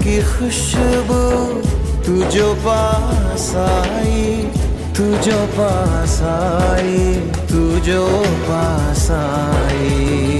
की खुशबू तू जो पास आई, तू जो पास आई, तू जो पास आई।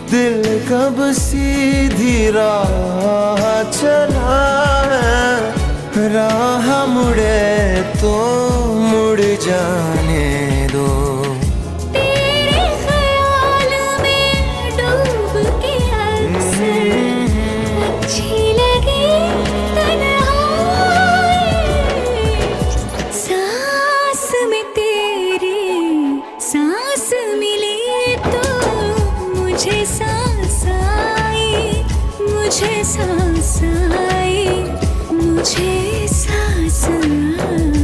दिल कब सीधी राह चला है, राह मुड़े तो मुड़ जाने दो। तेरे ख्याल में डूब के अक्सर अच्छी लगी तन्हाई, सांस में तेरी सांस मिली तो मुझे सांस आई, मुझे सांस आई, मुझे सांस आई।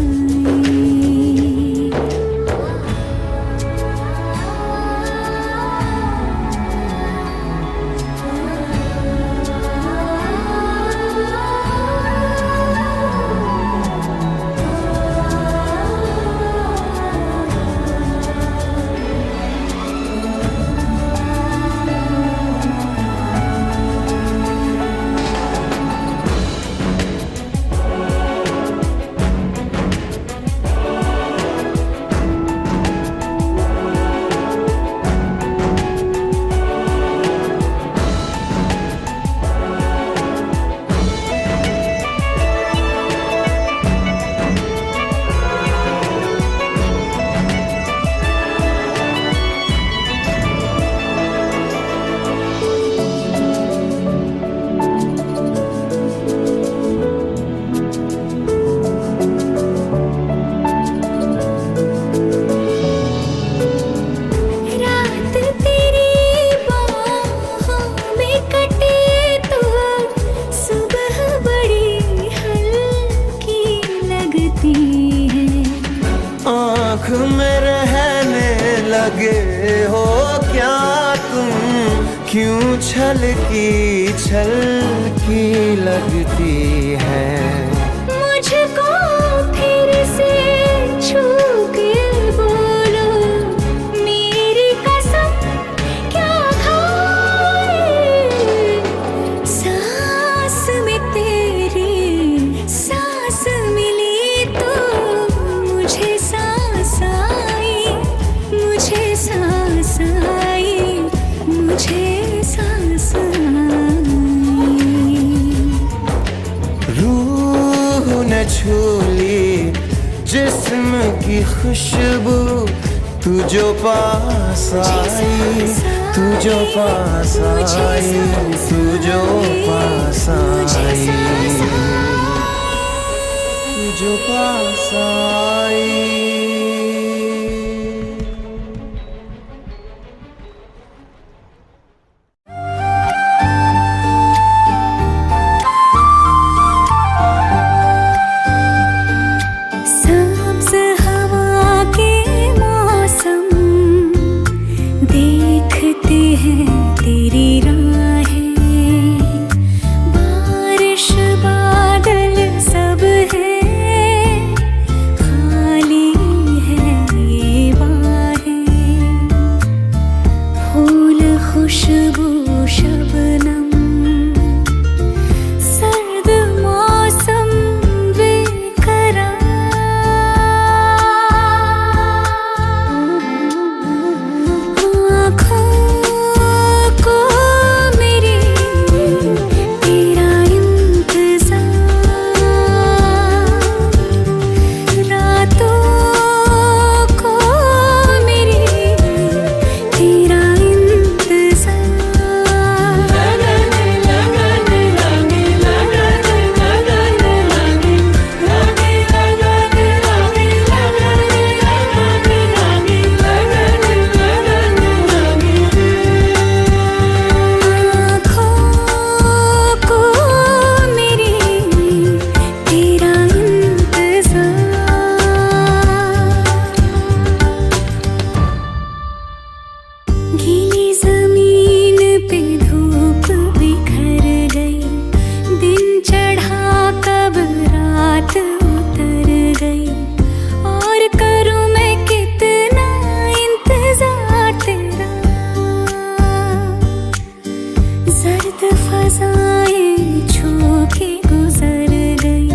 आँख में रहने लगे हो क्या तुम, क्यों छलकी लगती है। मुझको फिर से छू के बोलो मेरी कसम क्या खाए, सांस में तेरी सांस मिली तो मुझे सांस आई, मुझे सांस आई, मुझे सांस आई। रूह ने छू ली जिस्म की खुशबू तू जो पास आई, तू जो पास आई, तू जो पास आई, तू जो पास आई। बारिश बादल सब है, खाली साए छू के गुजर गई,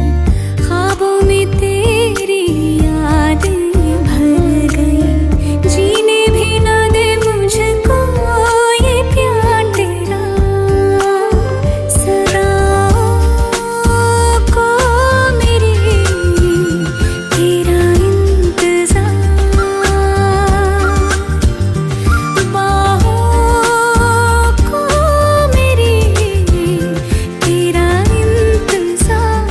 ख्वाबों में तेरी यादें भर गई, जीने भी ना दे मुझको ये प्यार तेरा, सदाओं को मेरी तेरा इंतजार, बाहों को मेरी तेरा इंतजार।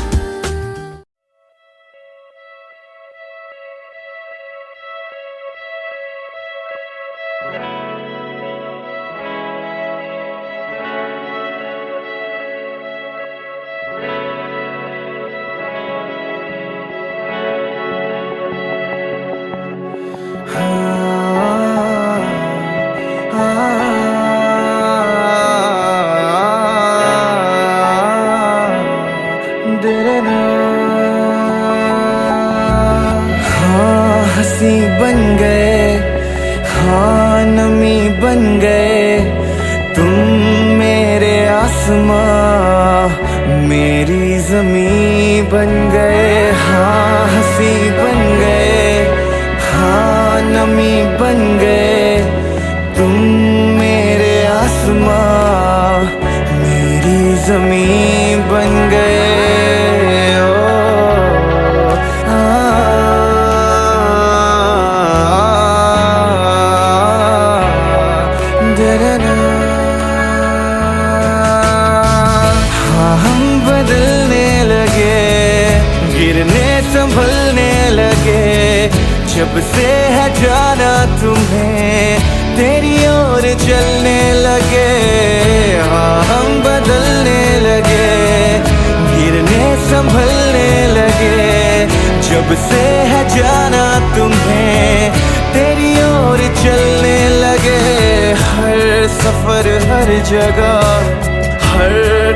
हाँ हंसी बन गए, हाँ नमी बन गए, तुम मेरे आसमां मेरी ज़मीं बन गए। हाँ हंसी बन गए, हाँ नमी बन गए, तुम मेरे आसमां मेरी ज़मीं बन गए। ओ, हाँ हम बदलने लगे, गिरने संभलने लगे, जब से है जाना तुम्हें तेरी ओर चलने लगे। हाँ हम बदलने लगे, गिरने संभलने लगे, जब से है जाना तुम्हें तेरी ओर चलने लगे। हर सफर हर जगह हर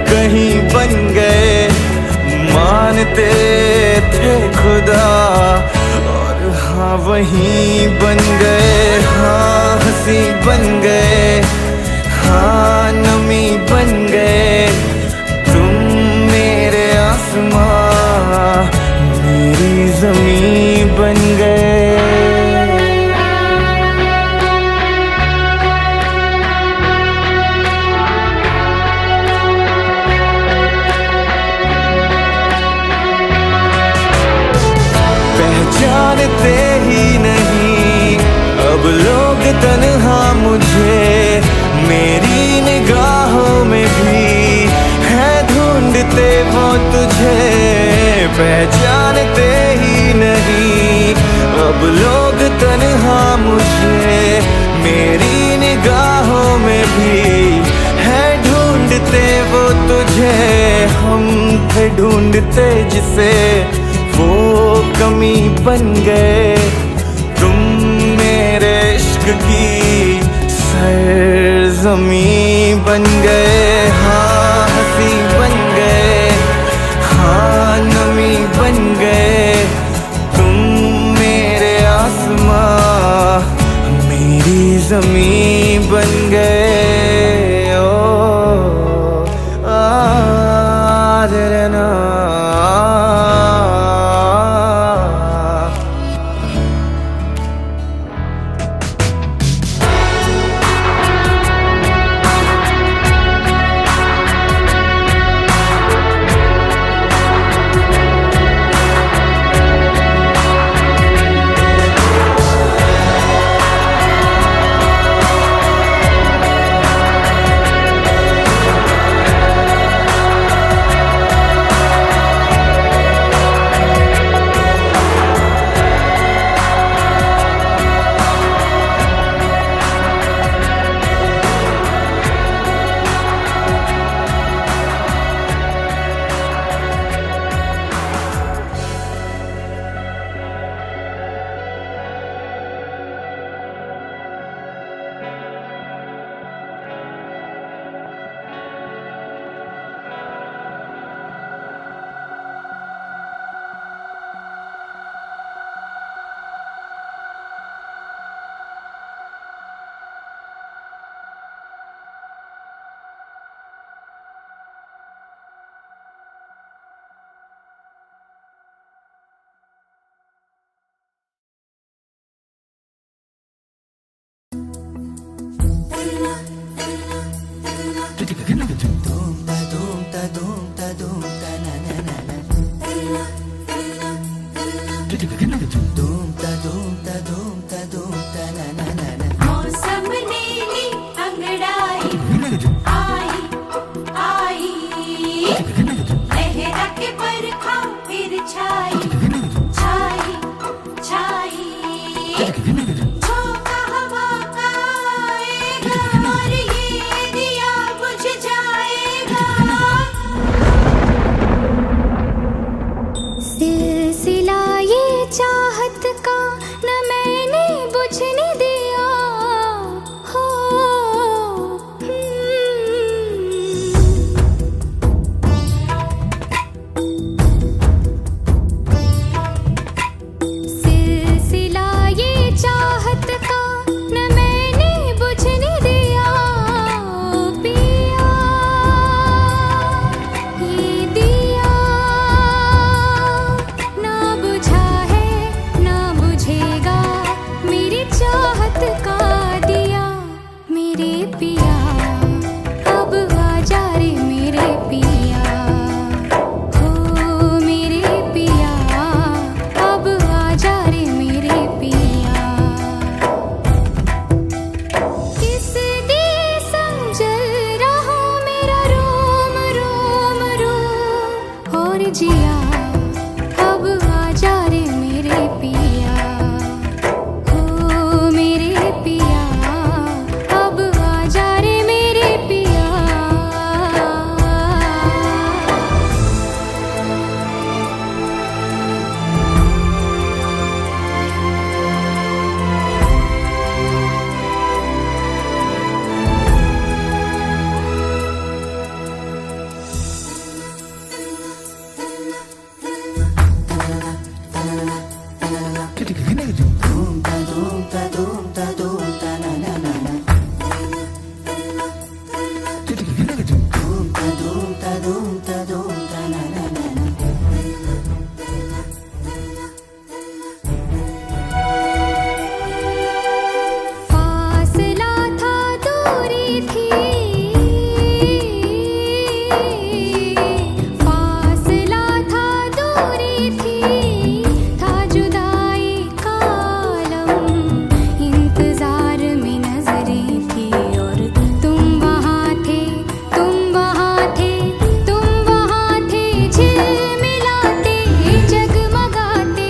कहीं बन गए, मानते थे खुदा और हाँ वहीं बन गए। हाँ हंसी बन गए, हाँ नमी बन गए, तुम मेरे आसमां मेरी ज़मीं बन गए। पहचानते ही नहीं अब लोग तन्हा मुझे, मेरी निगाहों में भी है ढूंढते वो तुझे। पहचानते ही नहीं अब लोग तन्हा मुझे, मेरी निगाहों में भी है ढूंढते वो तुझे। हम थे ढूंढते जिसे वो कमी बन गए, तुम मेरे इश्क की सरज़मीं बन गए। हाँ हंसी बन गए, हाँ नमी बन गए, तुम मेरे आसमां मेरी ज़मीं बन गए। ओ धूम ता ना ना ना ना धूम ता ना ना ना ना मौसम ने ली अंगड़ाई आई आई लहरा के बरखा फिर छाई छाई छाई झोंका हवा का आएगा और ये दिया बुझ जाएगा सिलसिला ये चाहत का न मैंने बुझने दिया हो सिलसिला ये चाहत का न मैंने बुझने दिया पिया ये दिया ना बुझा है ना बुझेगा मेरी चाहत का दिया मेरे पिया अब आजा रे मेरे पिया हो मेरे पिया अब आजा रे मेरे पिया किस दी संजल रहा मेरा रोम रोम रोम और जिया अब आजा रे मेरे पिया हो मेरे पिया अब आजा रे मेरे पिया धूम ता ना ना ना ना धूम ता ना ना ना ना फासला था दूरी थी फासला था दूरी थी था जुदाई का आलम इंतजार में नजरें थी और तुम वहाँ थे तुम वहाँ थे तुम वहाँ थे झिलमिलाते जगमगाते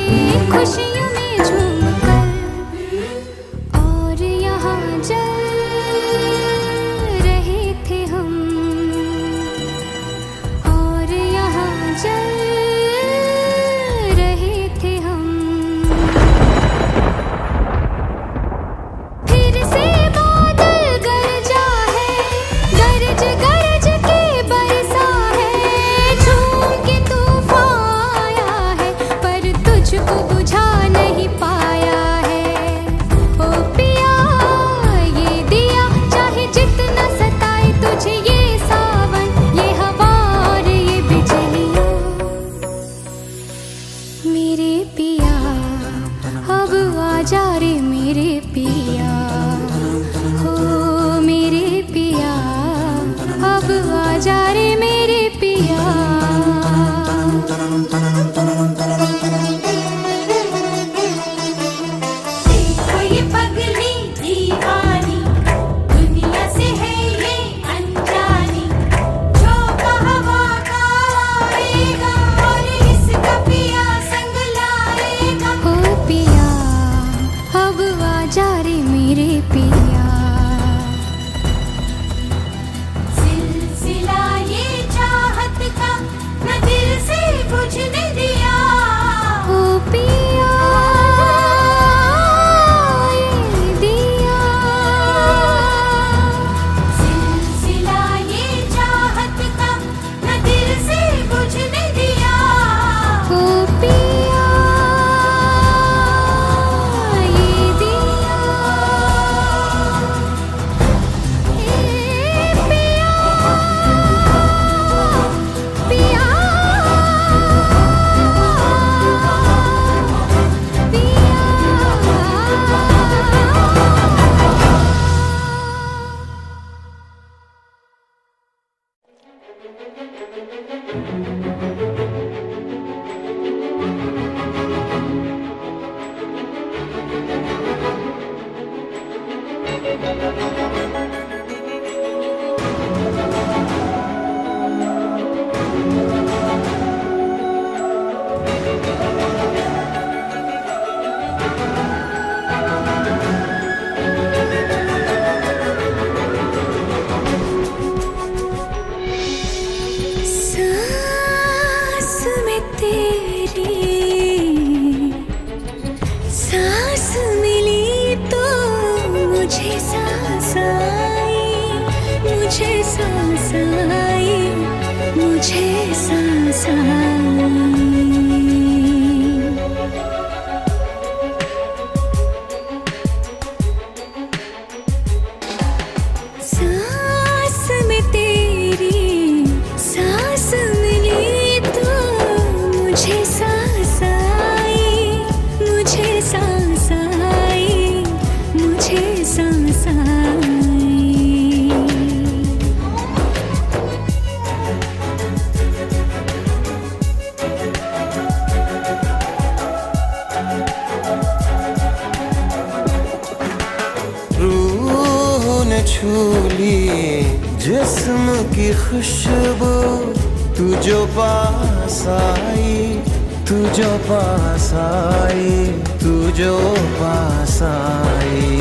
खुशियों में झूमकर और यहाँ जल रहे थे हम और यहाँ जल रहे थे हम फिर से बादल गरजा है गरज गरज के बरसा है झूम के तूफान आया है पर तुझको बुझा नहीं पाया है ओ पिया ये दिया चाहे जितना सताए तुझे ये सावन ये हवा और ये बिजलियाँ मेरे पिया अब आजा रे मेरे पिया हो मेरे पिया अब आजा रे मेरे पिया देखो ये पगली दीवानी दुनिया से है ये अनजानी झोंका हवा का आएगा और इसका पिया संग लाएगा हो पिया अब आजा रे मेरे पिया सिलसिला ये चाहत का सांस में तेरी सांस मिली तो मुझे सांस आई, मुझे सांस आई, मुझे सांस आई। सांस में तेरी सांस मिली तो मुझे सांस आई, मुझे सांस आई, मुझे सांस आई। रूह ने छू ली जिस्म की खुशबू, तू जो पास आई, तू जो पास आई, तू जो पास आई।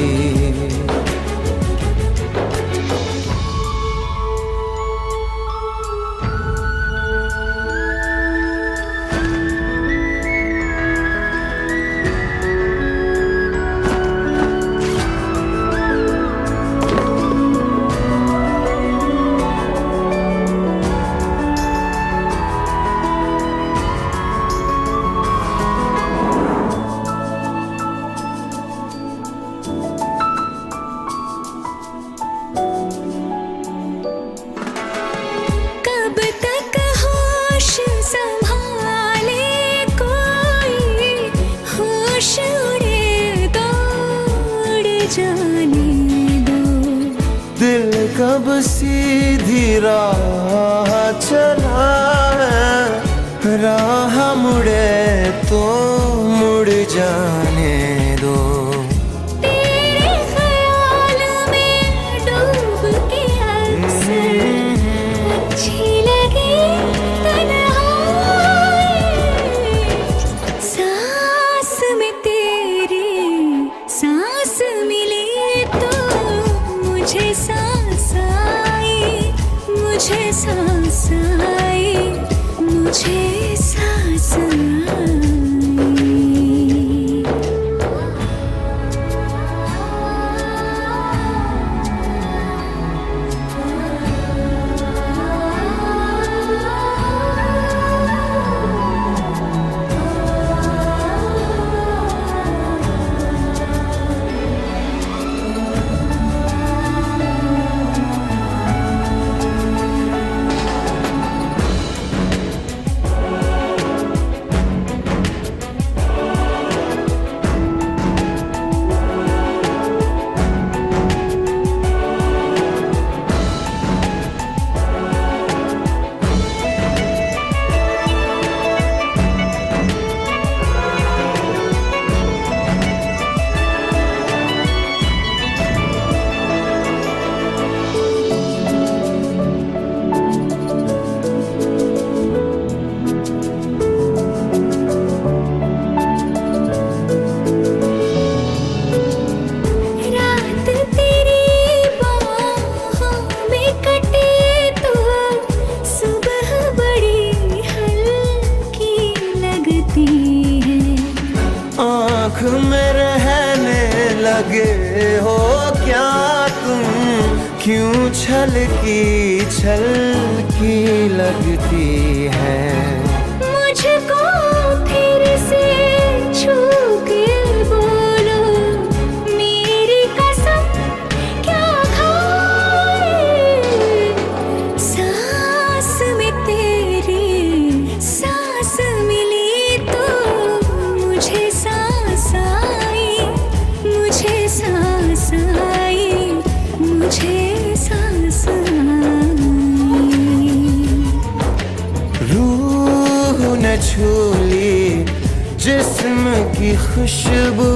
कब तक होश संभाले कोई, होश उड़े तो उड़ जाने दो। दिल कब सीधी राह चला है, राह मुड़े तो मुड़ जाने दो। तेरे ख्याल में डूब के अक्सर अच्छी लगी तन्हाई। सांस में तेरी सांस मिली तो मुझे सांस आई, मुझे सांस आई, मुझे सांस आई। आँख में रहने लगे हो क्या तुम, क्यों छल की लगती है। मुझको फिर से छू के बोलो, मेरी कसम क्या खाए। सांस में तेरी सांस मिली तो मुझे सांस आई, मुझे सांस आई, मुझे सांस आई। रूह न छू ली जिस्म की खुशबू,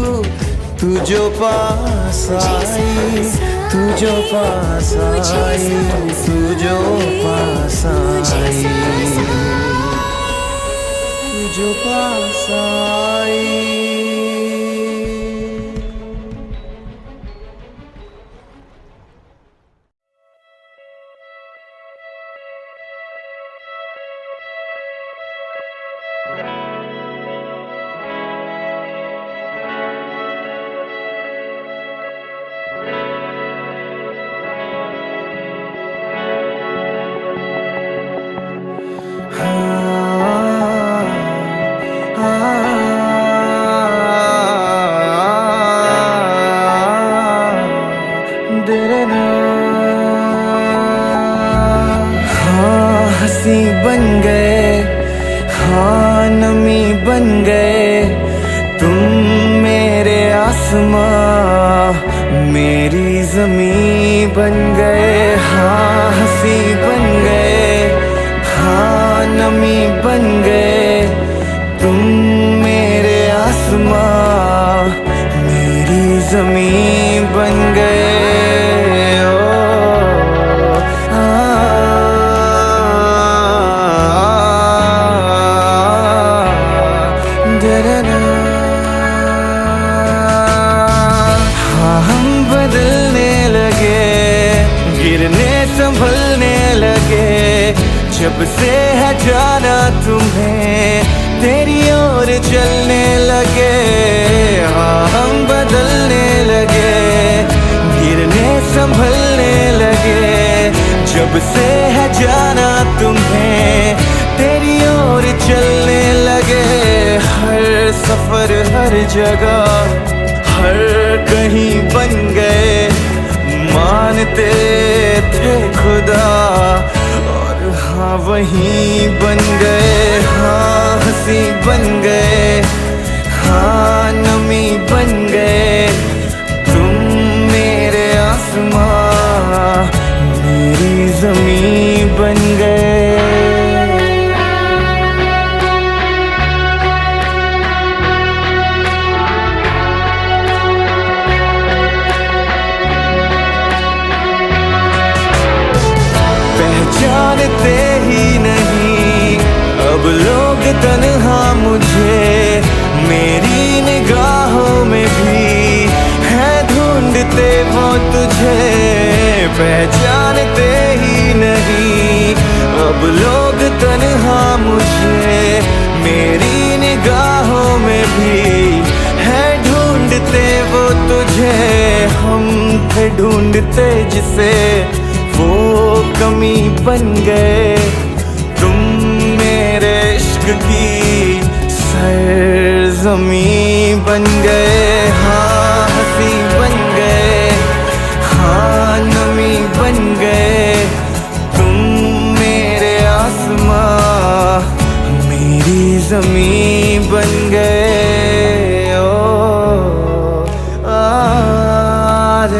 तू जो पास आई, तू जो पास आई, तू जो पास आई, तू जो पास आई। हाँ हंसी बन गए, हाँ नमी बन गए, तुम मेरे आसमां मेरी ज़मीं बन गए। हाँ हंसी बन गए, हाँ नमी बन गए, तुम मेरे आसमां मेरी ज़मीं बन गए। संभलने लगे जब से है जाना तुम्हें, तेरी ओर चलने लगे। हाँ हम बदलने लगे, गिरने संभलने लगे जब से है जाना तुम्हें, तेरी ओर चलने लगे। हर सफर हर जगह हर कहीं बन गए, मानते थे खुदा और हाँ वहीं बन गए। हाँ हंसी बन गए, हाँ नमी बन गए, तुम मेरे आसमां मेरी ज़मीं बन गए। जानते ही नहीं अब लोग तन्हा मुझे, मेरी निगाहों में भी है ढूंढते वो तुझे। पहचानते ही नहीं अब लोग तन्हा मुझे, मेरी निगाहों में भी है ढूंढते वो तुझे। हम थे ढूंढते जिसे वो कमी बन गए, तुम मेरे इश्क की सरज़मीं बन गए। हाँ हंसी बन गए, हाँ नमी बन गए, तुम मेरे आसमां मेरी ज़मीं बन गए। ओ आदरना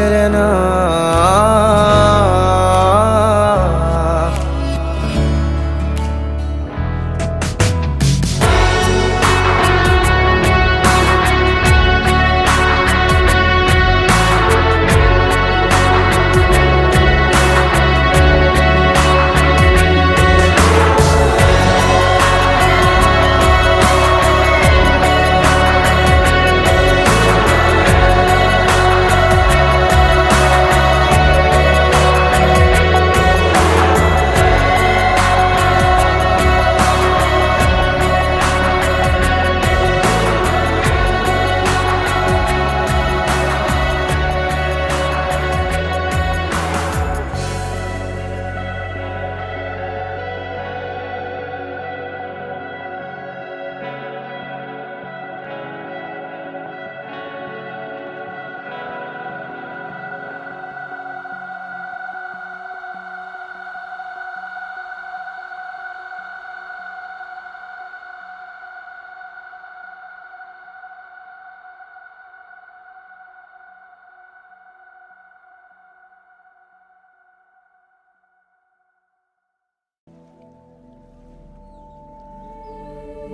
ना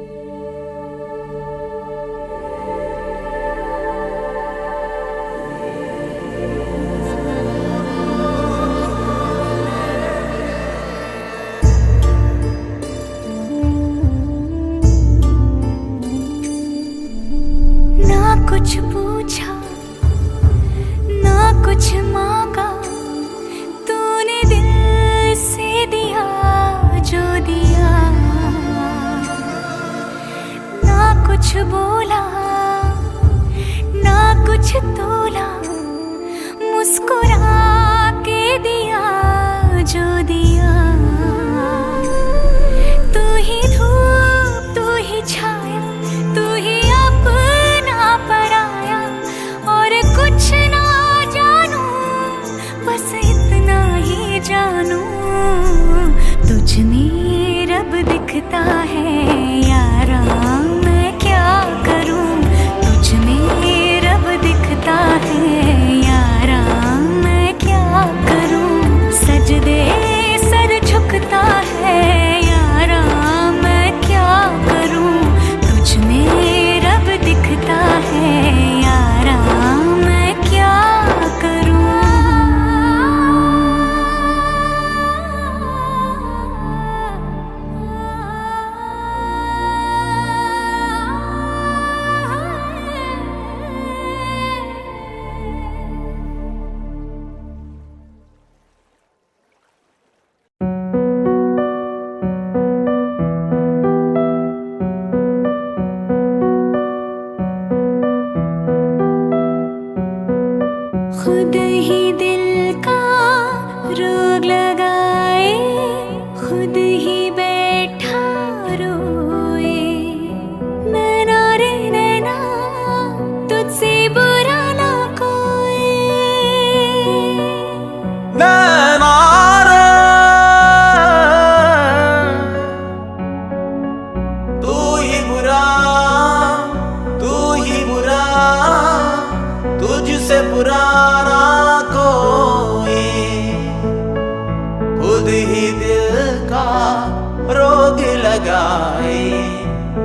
कुछ पूछा ना कुछ मांगा, तूने दिल से दिया जो दिया। ना कुछ बोला ना कुछ तोला, मुस्कुरा के दिया जो दिया। तू ही धूप तू ही छाया, तू ही अपना पराया, और कुछ ना जानू बस इतना ही जानू। तुझ में रब दिखता है यारा, मैं क्या करूं। तुझ में रब दिखता है यारा, मैं क्या करूं। सजदे सर झुकता है यारा, मैं क्या करूं। तुझ में रब दिखता है यारा, मैं क्या करूं। खुद ही दिल का रोग लगाए, खुद ही बैठा रोए। नैना रे नैना तुझसे बुरा ना कोई। नैना रे तू ही बुरा, तू ही बुरा, तुझसे बुरा ना कोई। खुद ही दिल का रोग लगाए,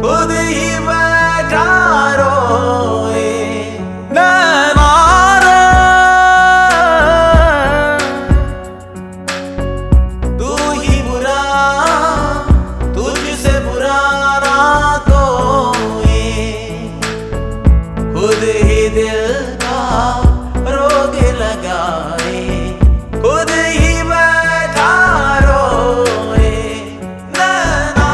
खुद ही बैठा रोए। नैना रे तू ही बुरा, तुझसे बुरा ना कोई। खुद ही दिल का रोग लगाए, खुद ही बैठा रोए। नैना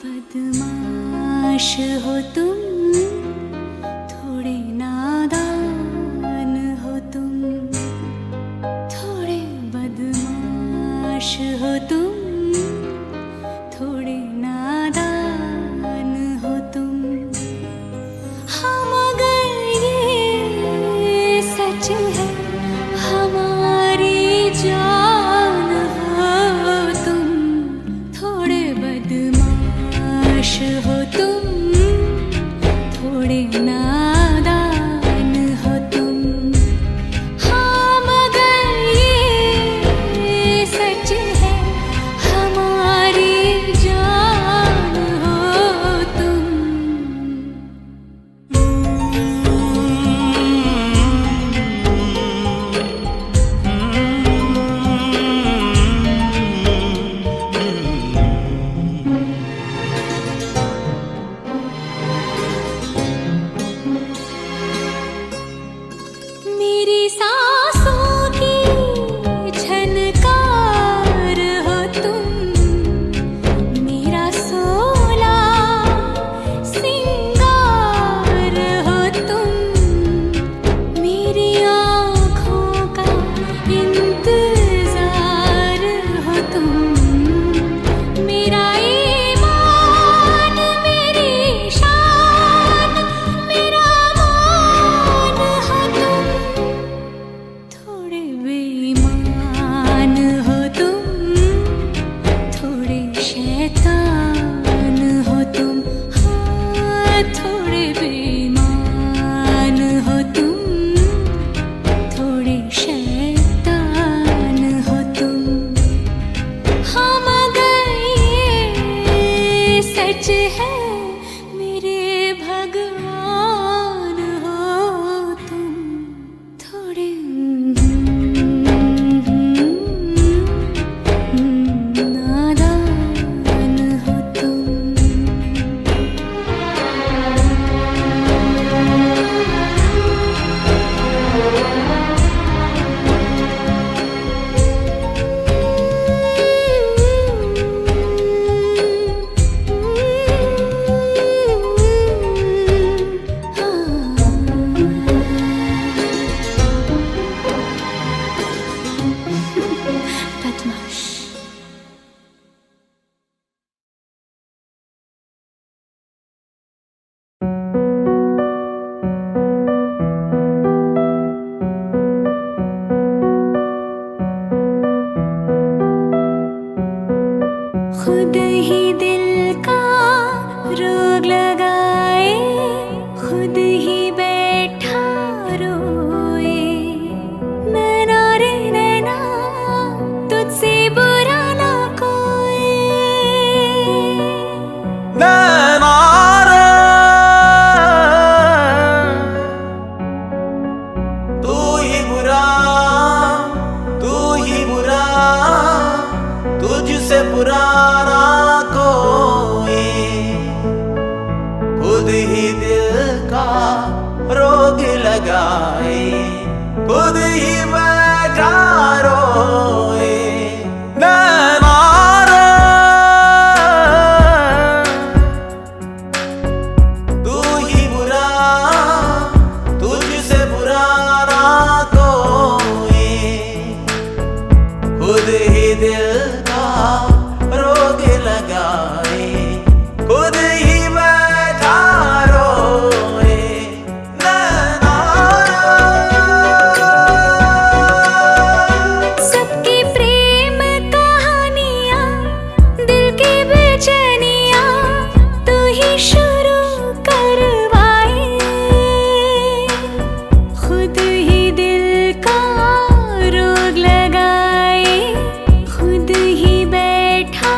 बदमाश हो तुम, थोड़े नादान हो तुम, थोड़े बदमाश हो तुम, थोड़े नादान हो तुम। हाँ मगर ये सच है हमारी जान हो तुम, थोड़े बदमाश हो तुम, थोड़े नादान हो तुम। हाँ मगर ये सच है हमारी जान हो तुम। मेरी सांसों की झनकार हो तुम, मेरा सोला सिंगार हो तुम, मेरी आँखों का इंतजार हो तुम, मेरा ईमान मेरी शान मेरा मान हो तुम, थोड़े बेईमान हो तुम, थोड़े शैतान हो तुम। हाँ थोड़े बेईमान हो तुम, थोड़े शैतान हो तुम। हाँ मगर ये सच है मेरे भगवान हो तुम, थोड़े नादान हो तुम। बदमाश। खुद ही दिल का रोग लगाए, खुद ही बैठा रोए। नैना रे नैना तुझसे बुरा ना कोई। नैना रे, तू ही बुरा, तू ही बुरा, तुझसे बुरा ना कोई। खुद ही दिल का रोग लगाए, खुद ही बैठा रोए। नैना रे, तू ही बुरा, तुझसे बुरा ना कोई। खुद ही दिल का रोग लगाए, खुद ही बैठा रोए। नैना सबकी प्रेम कहानियाँ, दिल की बेचैनियाँ तू ही शुरू करवाए। खुद ही दिल का रोग लगाए, खुद ही बैठा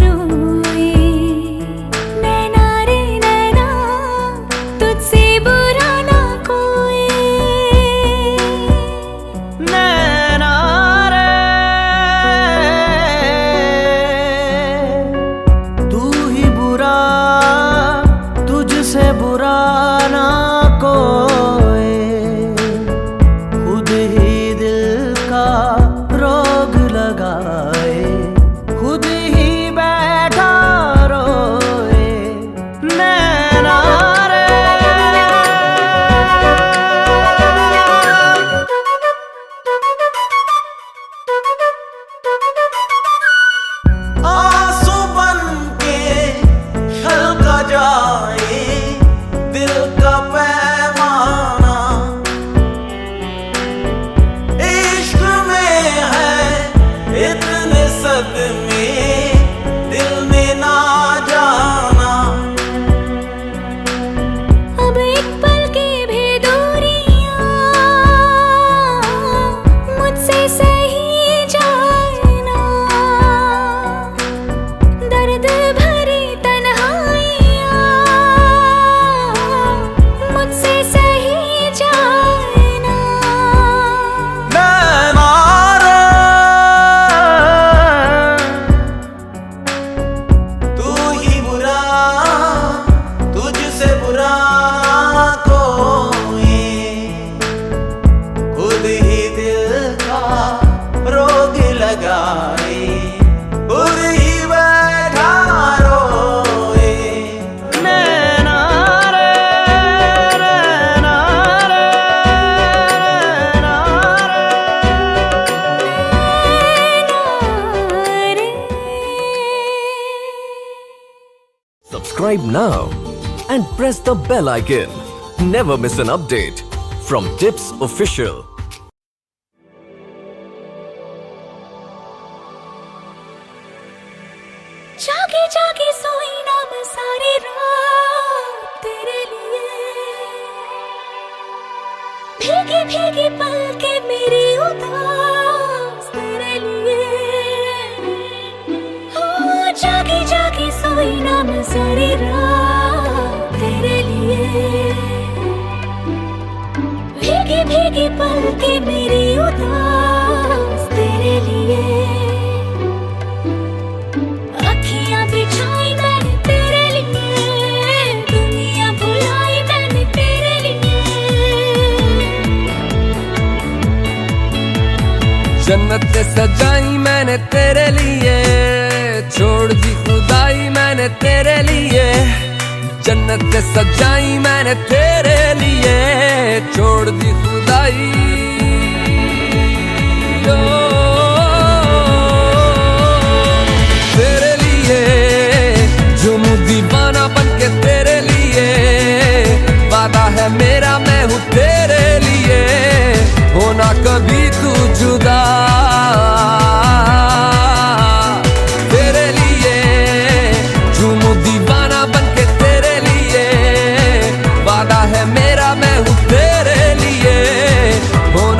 रोए। नैना रे नैना तुझसे बुरा ना कोई। नैना रे, तू Subscribe now and press the bell icon. Never miss an update from Tips Official. जागे जागे सोई ना मैं सारी रात तेरे लिए, भीगी भीगी पलके मेरी उदास तेरे लिए। ओ जागे जागे सोई ना मैं सारी रात तेरे लिए, भीगी भीगी पलके मेरी उदास तेरे लिए। बिछाई मैंने तेरे लिए, दुनिया भुलाई मैंने तेरे लिए। जन्नत सजाई मैंने तेरे लिए, छोड़ दी खुदाई मैंने तेरे लिए। जन्नत सजाई मैंने तेरे लिए, छोड़ दी खुदाई। दीवाना बन के तेरे लिए, वादा है मेरा मैं हूँ तेरे लिए, होना कभी तू जुदा। तेरे लिए झूमू दीवाना बन के तेरे लिए, वादा है मेरा मैं हूँ तेरे लिए, होना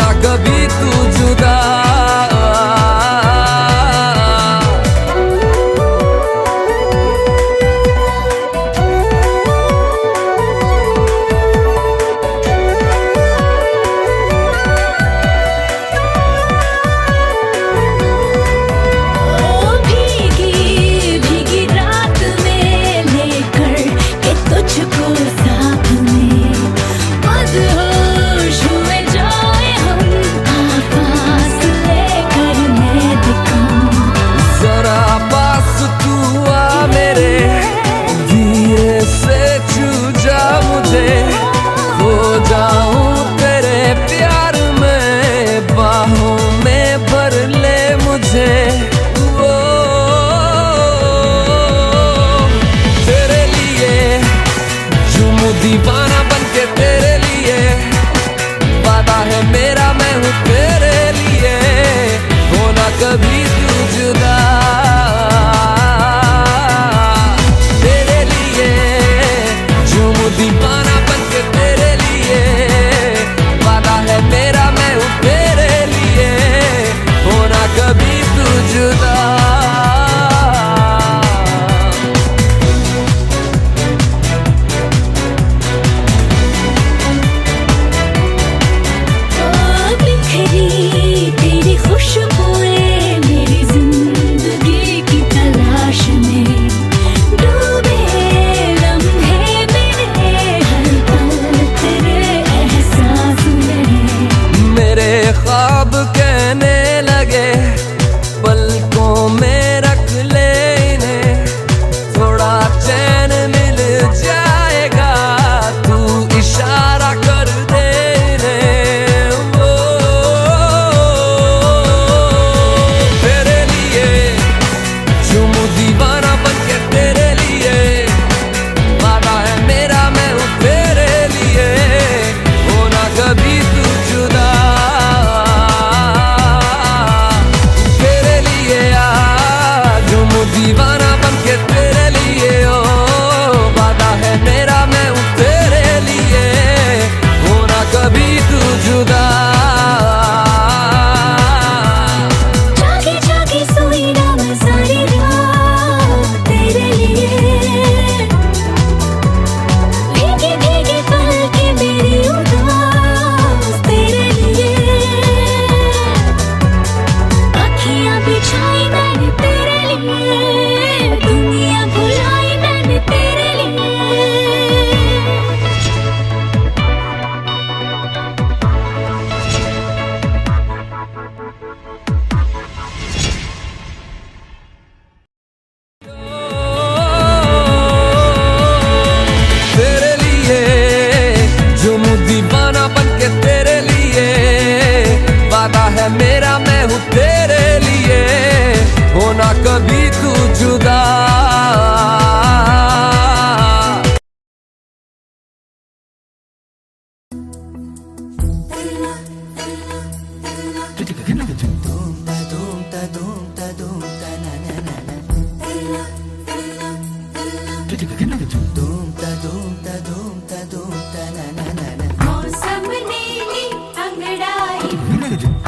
धूम ता धूम ता धूम ता धूम ता ना ना ना ना मौसम ने ली अंगड़ाई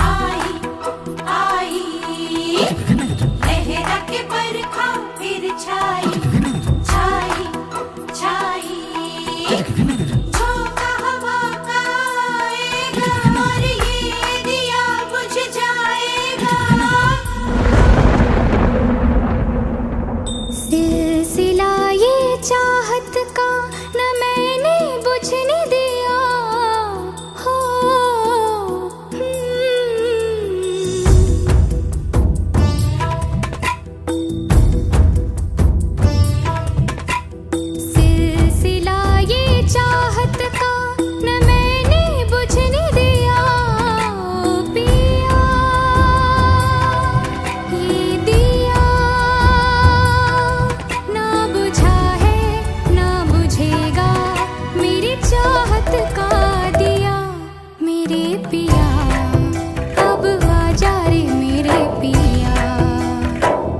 आई आई लहरा के बरखा फिर छाई छाई छाई झोंका हवा का आएगा और ये दिया बुझ जाएगा सिलसिला ये चाहत का न मैंने बुझने दिया हो सिलसिला ये चाहत का न मैंने बुझने दिया पिया ये दिया ना बुझा है ना बुझेगा मेरी चाहत का दिया मेरे पिया अब आजा रे मेरे पिया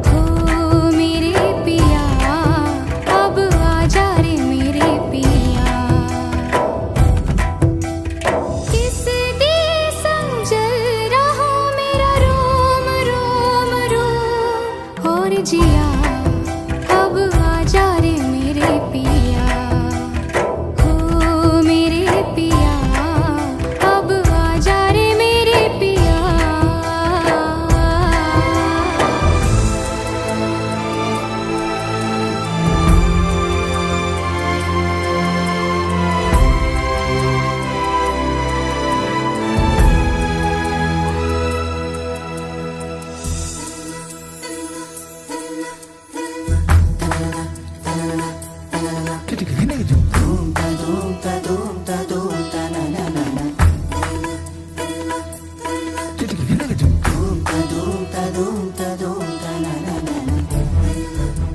हो मेरे पिया अब आजा रे मेरे पिया किस दिए समझल रहा मेरा रोम रोम रोम और जिया अब आजा रे मेरे पिया हो मेरे पिया अब आजा रे मेरे पिया धूम ता धूम ता धूम ता धूम ता ना ना ना ना धूम ता धूम ता धूम ता धूम ता ना ना ना ना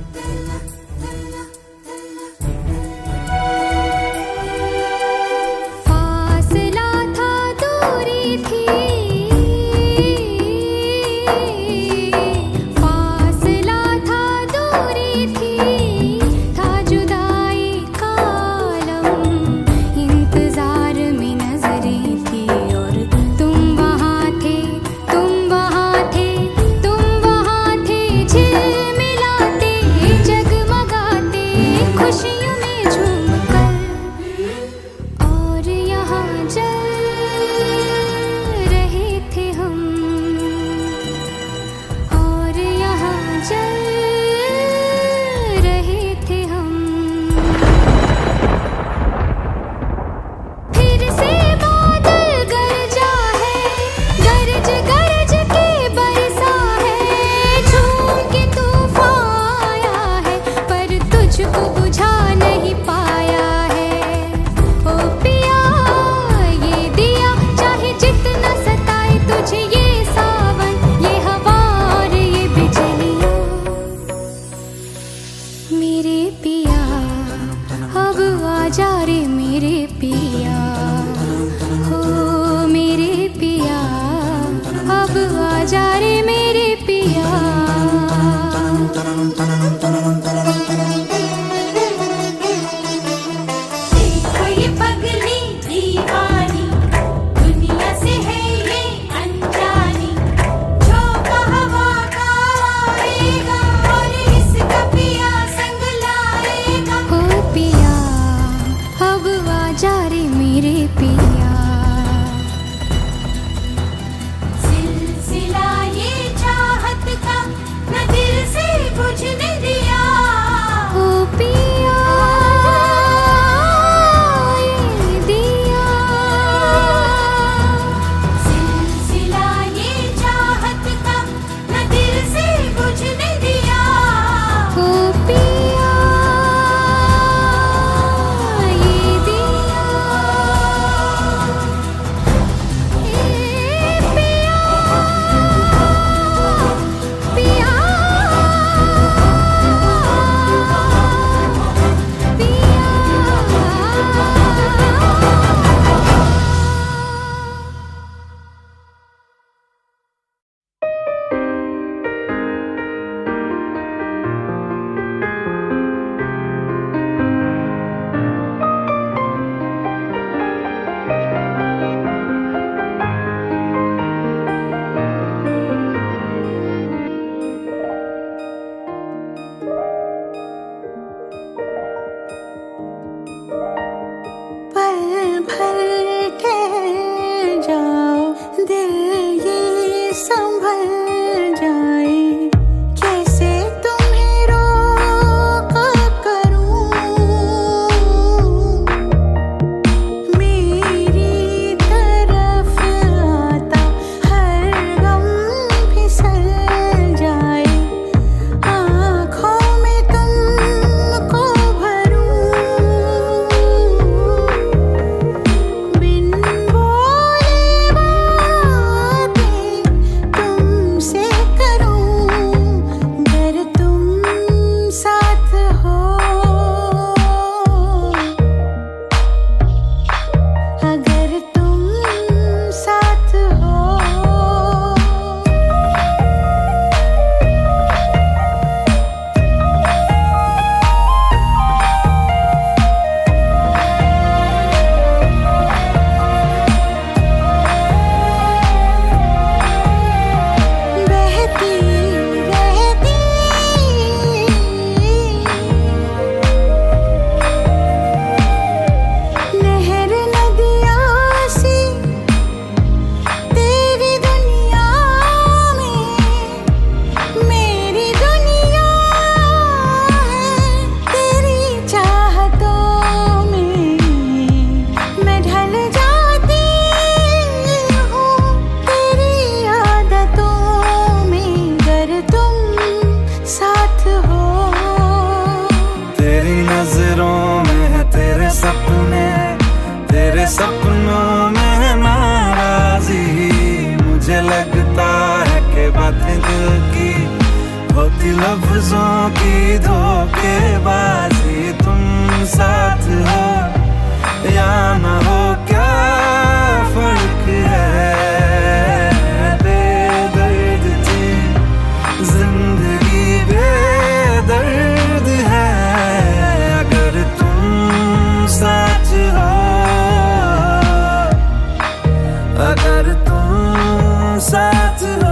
फासला था दूरी थी फासला था दूरी थी था जुदाई का आलम इंतजार में नजरें थी और तुम वहाँ थे तुम वहाँ थे तुम वहाँ थे झिलमिलाते जगमगाते खुशियों में झूमकर और यहाँ जल रहे थे हम और यहाँ जल रहे थे हम फिर से बादल गरजा है गरज गरज के बरसा है झूम के तूफान आया है पर तुझको बुझा नहीं पाया है ओ पिया ये दिया चाहे जितना सताए तुझे ये सावन ये हवा और ये बिजलियाँ मेरे पिया अब आजा रे मेरे पिया हो मेरे पिया अब आजा रे मेरे पिया देखो ये पगली दीवानी दुनिया से है ये अनजानी झोंका हवा का आएगा और इसका पिया संग लाएगा हो पिया अब आजा रे मेरे पिया लफ्जों की धोखेबाजी, तुम साथ हो या न हो क्या फर्क है। बेदर्द थी जिंदगी, बेदर्द है अगर तुम साथ हो, अगर तुम साथ हो।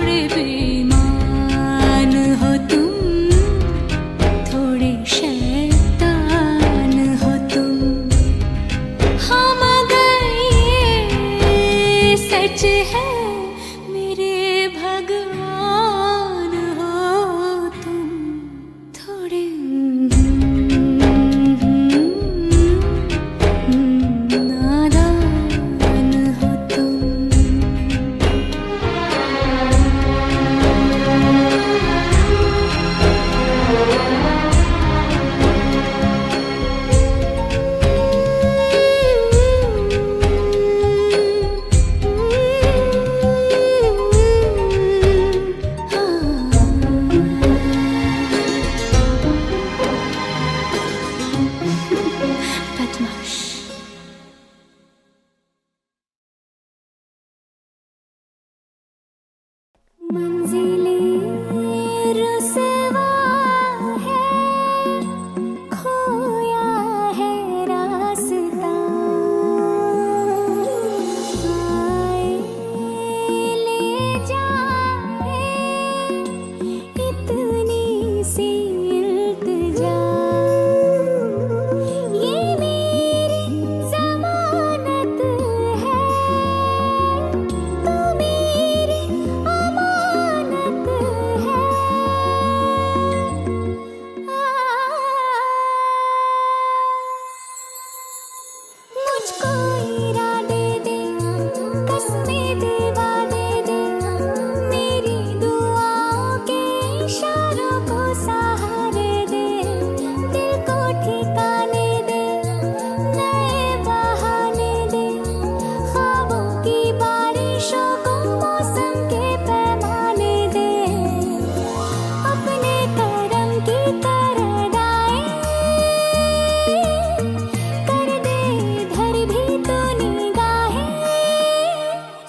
थोड़े बेईमान हो तुम, थोड़े शैतान हो तुम। हाँ मगर ये सच है मेरे भगवान हो तुम, थोड़े नादान हो तुम। बदमाश। मंजिलें रुसवा है, खोया है रास्ता। आए ले जाए इतनी सी इल्तिजा। ये मेरी ज़मानत है, तू मेरी अमानत है। मुझको इरादे दे, कसमें दे, वादे दे, मेरी दुआओं के इशारों को सहारे दे। दिल को ठिकाने दे, नए बहाने दे, ख्वाबों की बारिशों को मौसम के पैमाने दे। अपने करम की तरदाएं कर दे इधर भी तो निगाहें।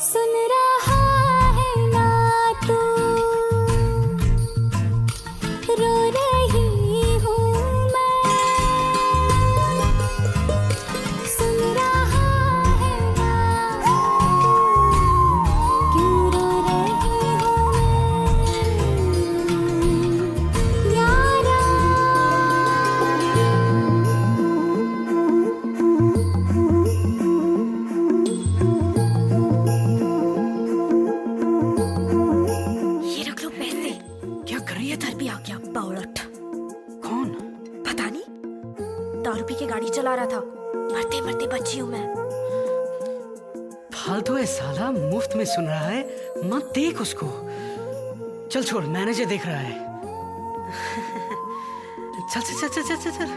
सुन रहा है ना तू, रो रही हूँ मैं। सुन रहा है ना, क्यों रो रही हूँ मैं यारा। ये रख लो पैसे। क्या कर रही है? इधर भी आ गया बावलट। कौन? पता नहीं, दारू पी के गाड़ी चला रहा था। मरते मरते बची हूँ मैं। फालतू है साला, मुफ्त में सुन रहा है, मत देख उसको। चल छोड़, मैनेजर देख रहा है। चल चल चल चल चल चल।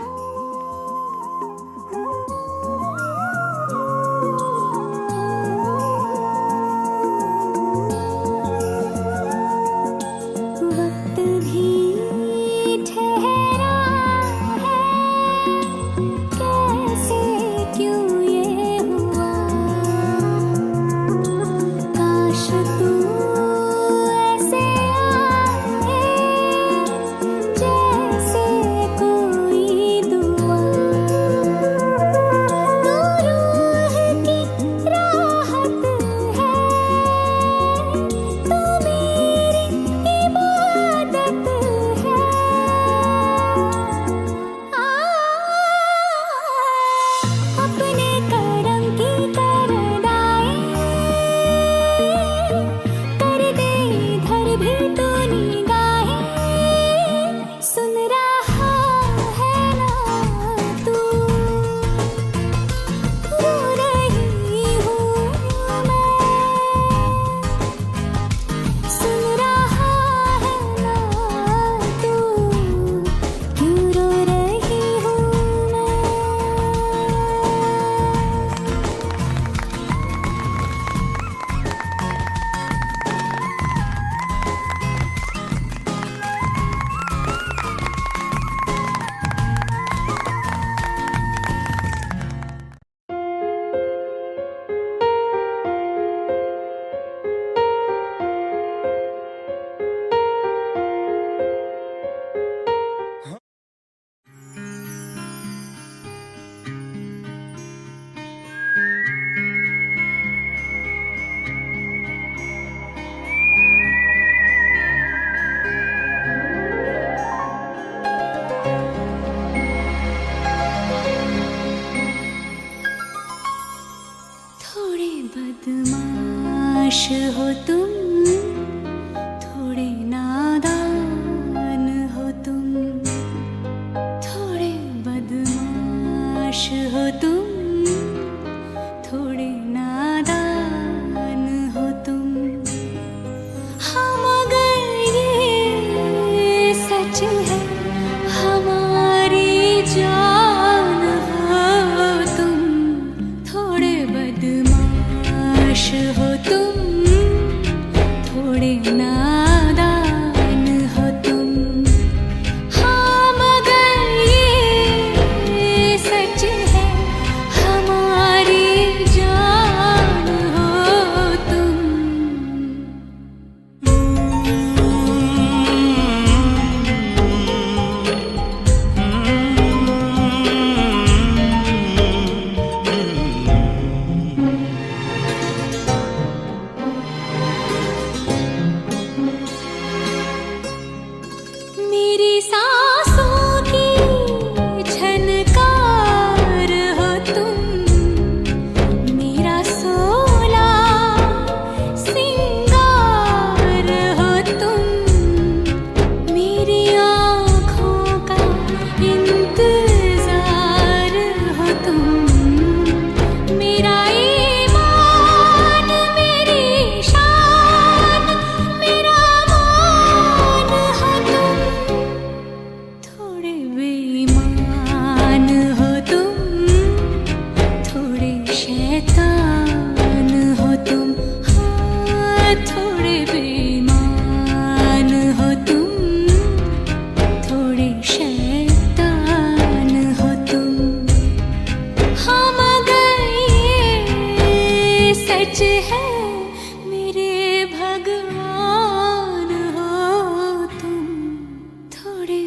वक्त भी ठहरा है, कैसे क्यों ये हुआ। काश तू ऐसे आए, जैसे कोई दुआ। नादान हो तुम। हाँ मगर ये सच है, हमारी जान हो तुम। मेरी सांसों की झनकार हो तुम, मेरा सोला सिंगार हो तुम, मेरी आँखों का इंतजार हो तुम, मेरा ईमान, मेरी शान, मेरा मान हो तुम। थोड़े बेईमान हो तुम, थोड़े शैतान हो तुम। हाँ थोड़े बेईमान हो तुम, थोड़े शैतान हो तुम। हाँ मगर ये सच है, मेरे भगवान हो तुम। थोड़े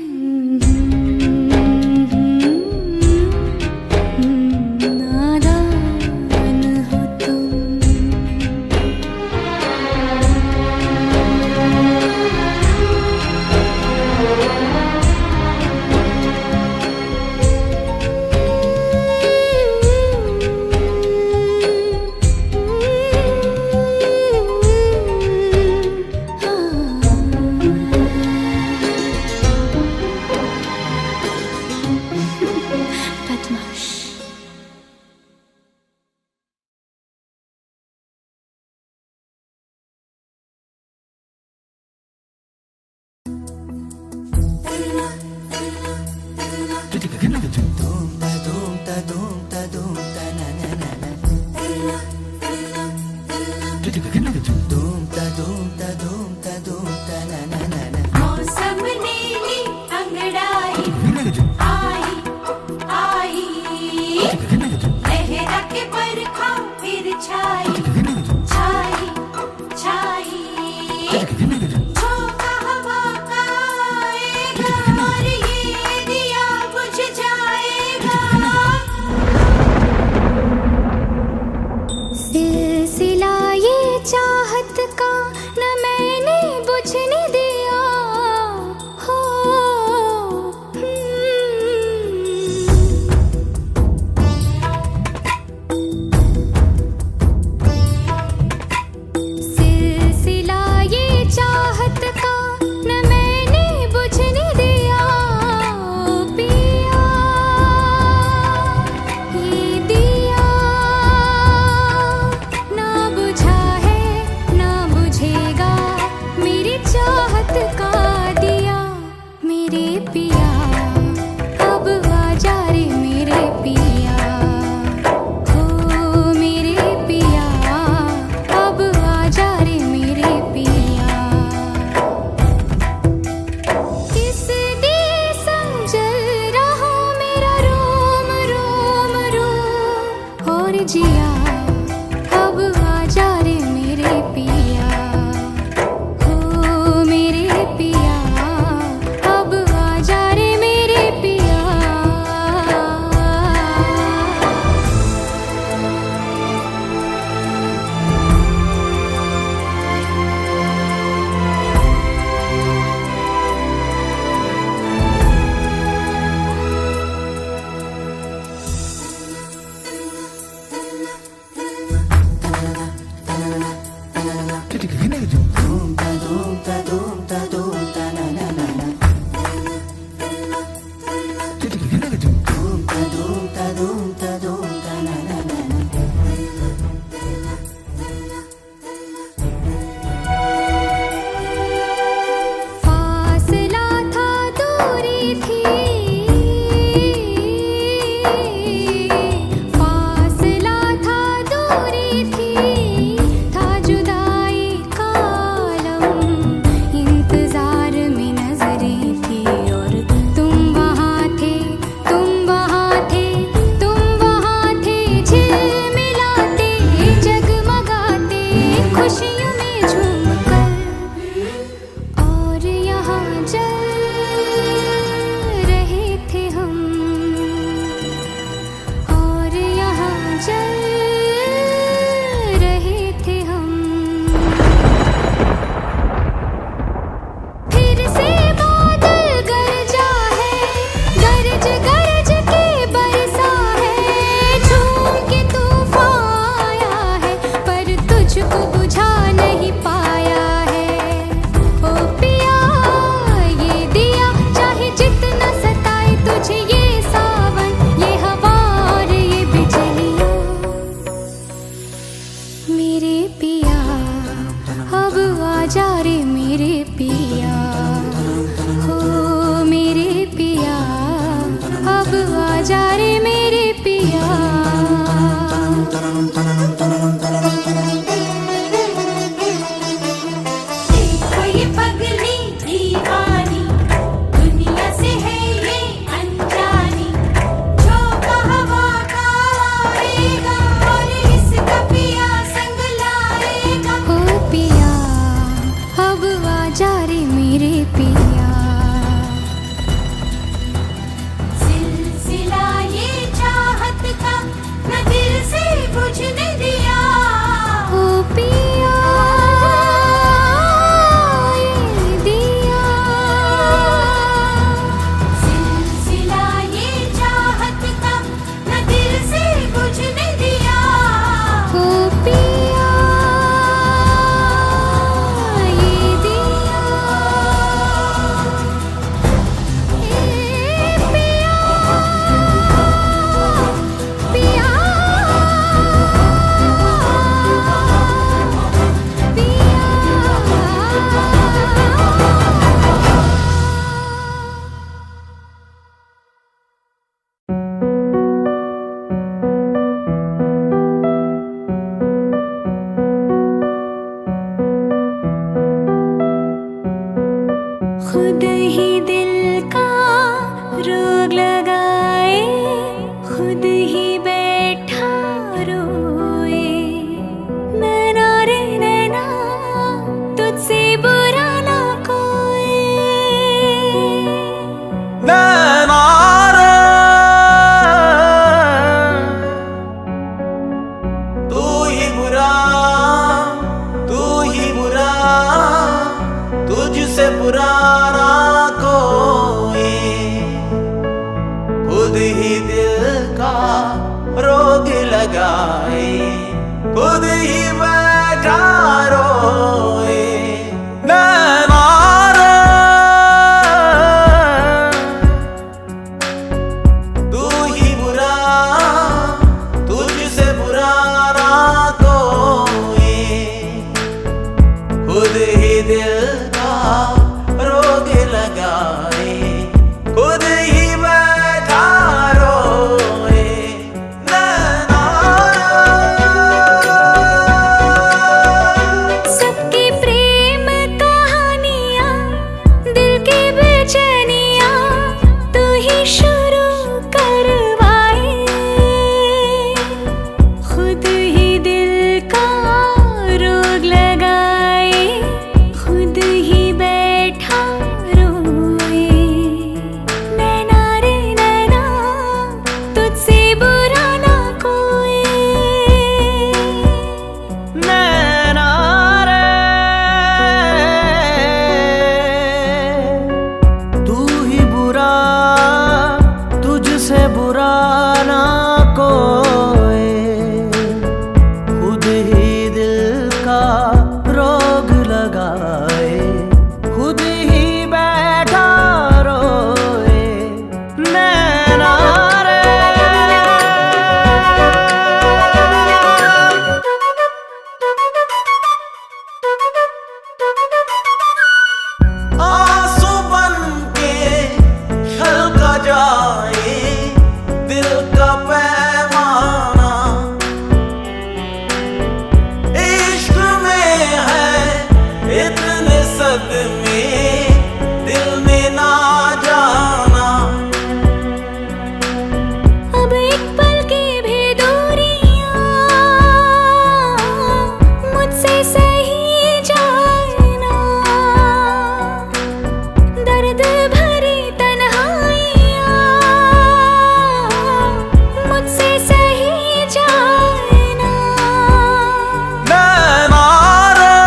नादान हो तुम। बदमाश। मौसम नीली अंगड़ाई आई आई, लहरा के बरखा फिर छाई छाई छाई। झोंका हवा का आएगा और ये दिया बुझ जाएगा। सिलसिला ये चाहत का न मैंने बुझने दिया हो। सिलसिला ये चाहत का न मैंने बुझने दिया। पिया ये दिया ना बुझा है ना बुझेगा, मेरी चाहत का दिया। मेरे पिया अब आजा रे मेरे पिया, हो मेरे पिया अब आजा रे मेरे पिया। किस दिए समझल रहा मेरा रोम रोम रोम, और जिया अब आजा रे मेरे पिया, हो मेरे पिया अब आजा रे मेरे पिया। मेरे पिया, हो मेरे पिया, अब आजा रे मेरे पिया। देखो ये पगली दीवानी, दुनिया से है ये अनजानी, झोंका हवा का आएगा और इसका पिया संग लाएगा। हो पिया, अब आजा रे मेरे पिया। सिलसिला ये चाहत का न दिल से बुझने दिया। हो पिया, ये दिया। सिलसिला ये चाहत का न दिल से बुझने दिया। हो पिया, ये दिया। ए पिया, पिया, खुद ही दिल का रोग लगाए, खुद ही बैठा रोए। नैना रे नैना, तुझसे बुरा ना कोई। नैना रे, तू ही बुरा, तू ही बुरा, तुझसे बुरा ना कोई। खुद ही दिल का रोग लगाए, खुद ही बैठा रोए। नैना रे, तू ही बुरा, तुझसे बुरा ना कोई। खुद ही दिल का रोग लगाए, खुद ही बैठा रोए। नैना सबकी प्रेम कहानियाँ, दिल की बेचैनियाँ, तू ही शुरू करवाए। खुद ही दिल का रोग लगाए, खुद ही बैठा रोए। नैना रे नैना, तुझसे बुरा ना कोई। नैना रे, तू ही बुरा, तुझसे बुरा ना कोई। खुद ही दिल का रोग लगाए, खुद ही बैठा रोए। नैना रे, आंसू बन के छलका जाए दिल का पैमाना। इश्क में है इतने सदमे, दिल ने ना जाना। अब एक पल की भी दूरियां मुझसे सही जाना। दर्द भरी तन्हाइयां मुझसे सही जाना। नैना रे,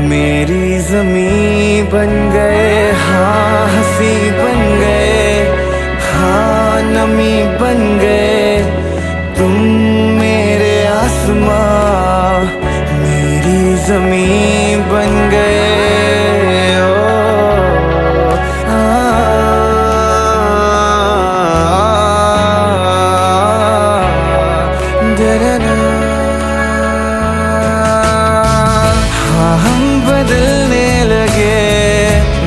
मेरी ज़मीं बन गए, हाँ हंसी बन गए, हाँ नमी बन गए तुम मेरे आसमां, मेरी ज़मीं बन गए। ओ, हाँ हम बदलने लगे,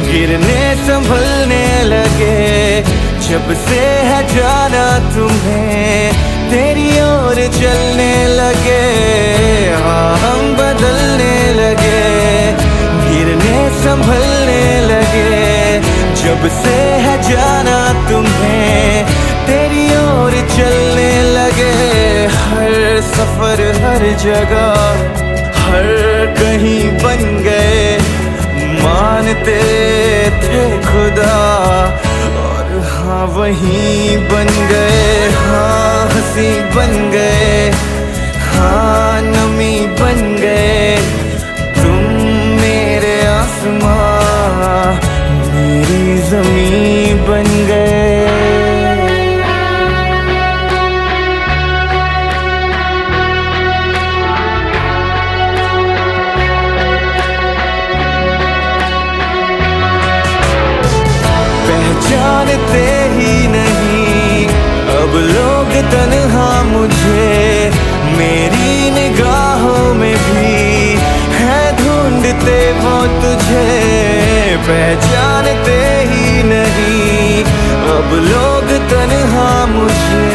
गिरने संभलने लगे, जब से है जाना तुम्हें तेरी ओर चलने लगे। हाँ हम बदलने लगे, गिरने संभलने लगे, जब से है जाना तुम्हें तेरी ओर चलने लगे। हर सफर हर जगह हर कहीं बन गए, मानते थे खुदा और हाँ वहीं बन गए। हाँ हंसी बन गए, हाँ नमी बन गए तुम मेरे आसमां, मेरी ज़मीं बन गए। पहचानते ही नहीं अब लोग तन्हा मुझे, मेरी निगाहों में भी है ढूंढते वो तुझे। पहचानते ही नहीं अब लोग तन्हा मुझे,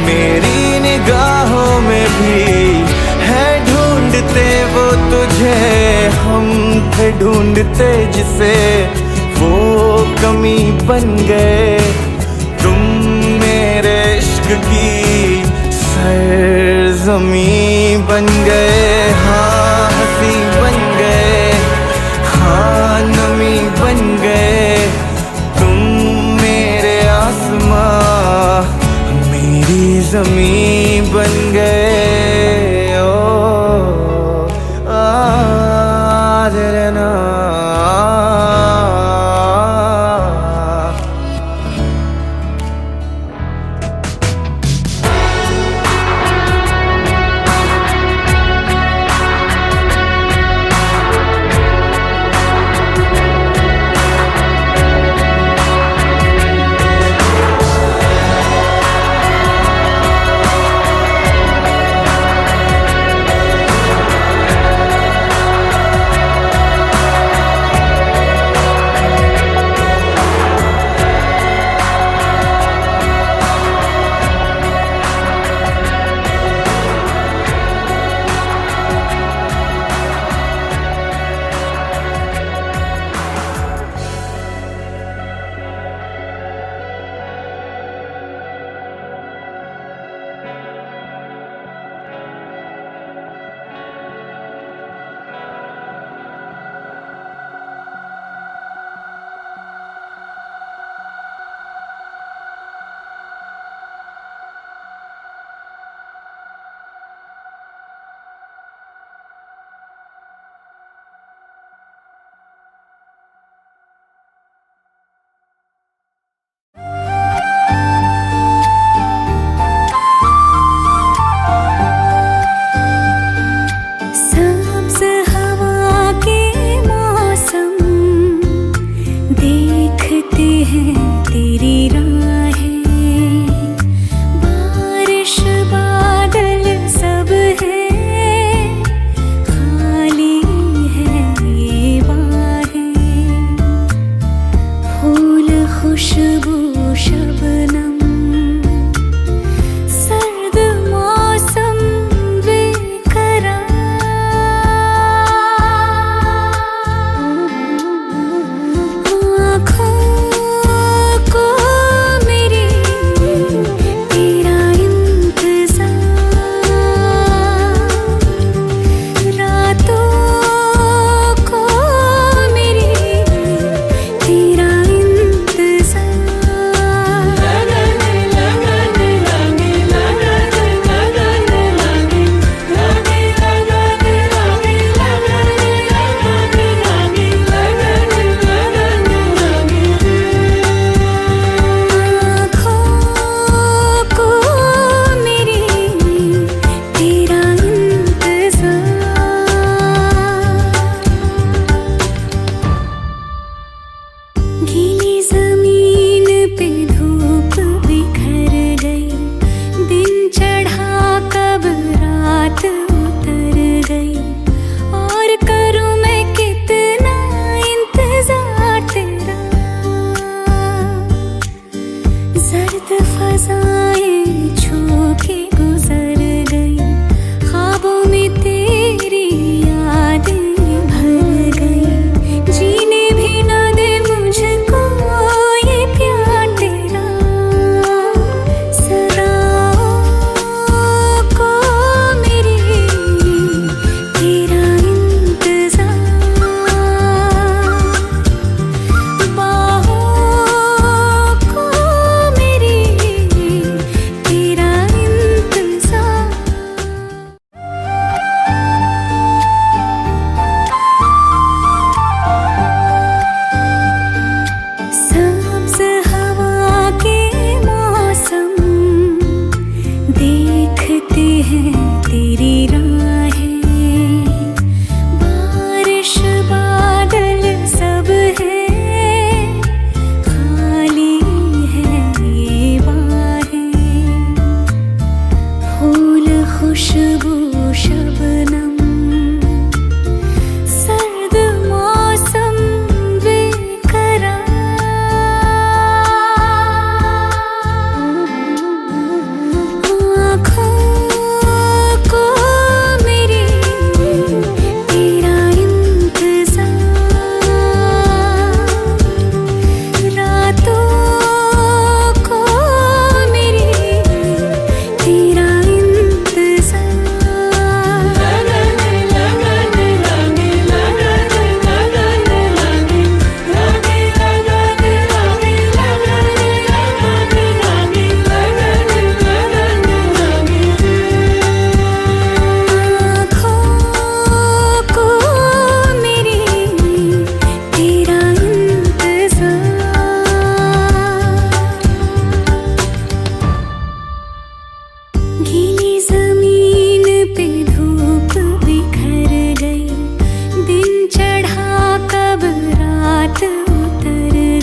मेरी निगाहों में भी है ढूंढते वो तुझे। हम थे ढूंढते जिसे वो कमी बन गए, तुम मेरे इश्क की सरज़मीं बन गए। हाँ हंसी बन गए, हाँ नमी बन गए तुम मेरे आसमां, मेरी ज़मीं बन गए। ओ ना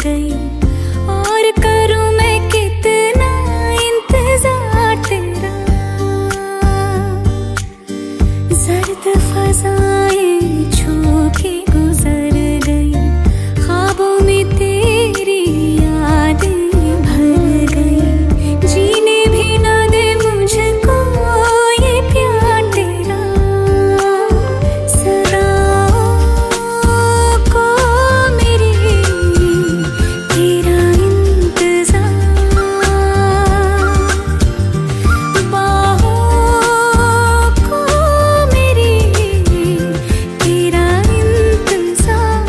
गई। और करूं मैं कितना इंतजार तेरा, जर्द फज़ाएं छू के गुजर गई। ख्वाबों में तेरी यादें भर गई। जीने भी ना दे मुझको ये प्यार तेरा। सदाओं को मेरी तेरा इंतज़ार, बाहों को मेरी तेरा इंतज़ार।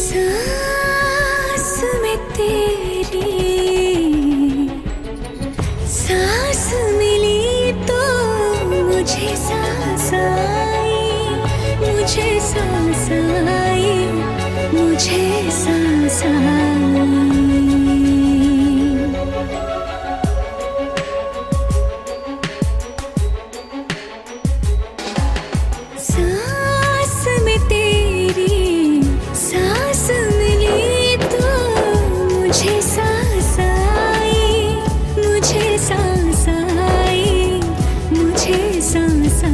सांस में तेरी सांस मिली तो मुझे सांस आई, मुझे सांस आई, मुझे सांस आई। सांस में तेरी सांस मिली तो मुझे सांस आई, मुझे सांस आई, मुझे सांस आई।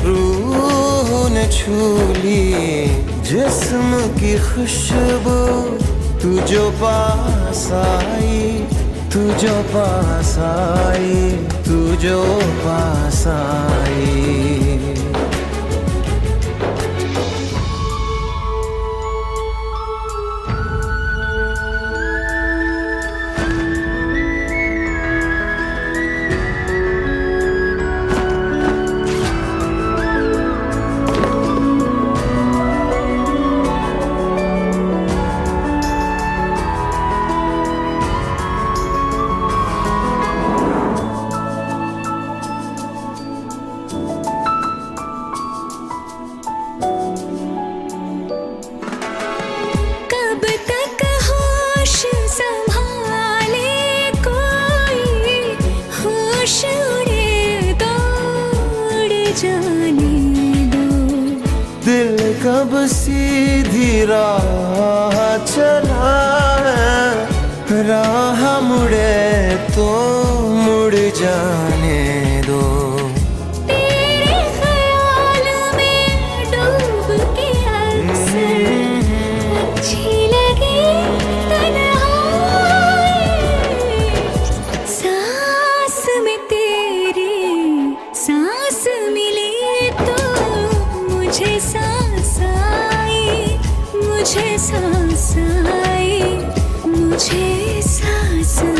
रूह ने छू ली जिस्म की खुशबू, तू जो पास आई, तू जो पास आई, तू जो पास आई। कब तक होश संभाले कोई, होश उड़े तो उड़ जाने दो। दिल कब सीधी राह चला है, राह मुड़े तो मुड़ जाने दो। तेरे ख्याल में डूब के अक्सर अच्छी लगी तन्हाई। सांस में तेरी सांस मिली तो मुझे सांस आई, मुझे सांस आई, मुझे सांस आई।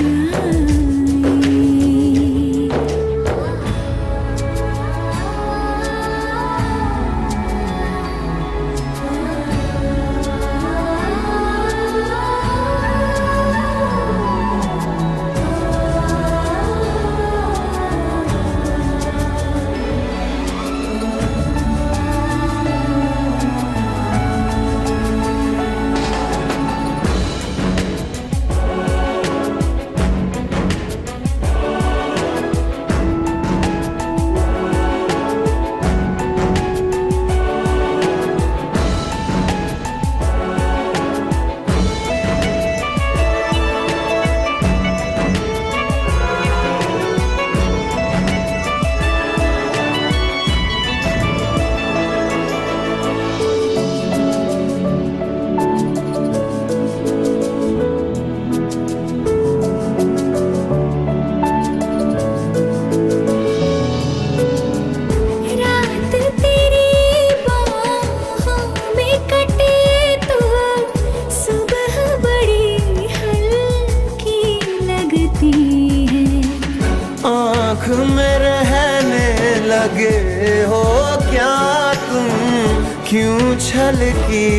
क्यों छल की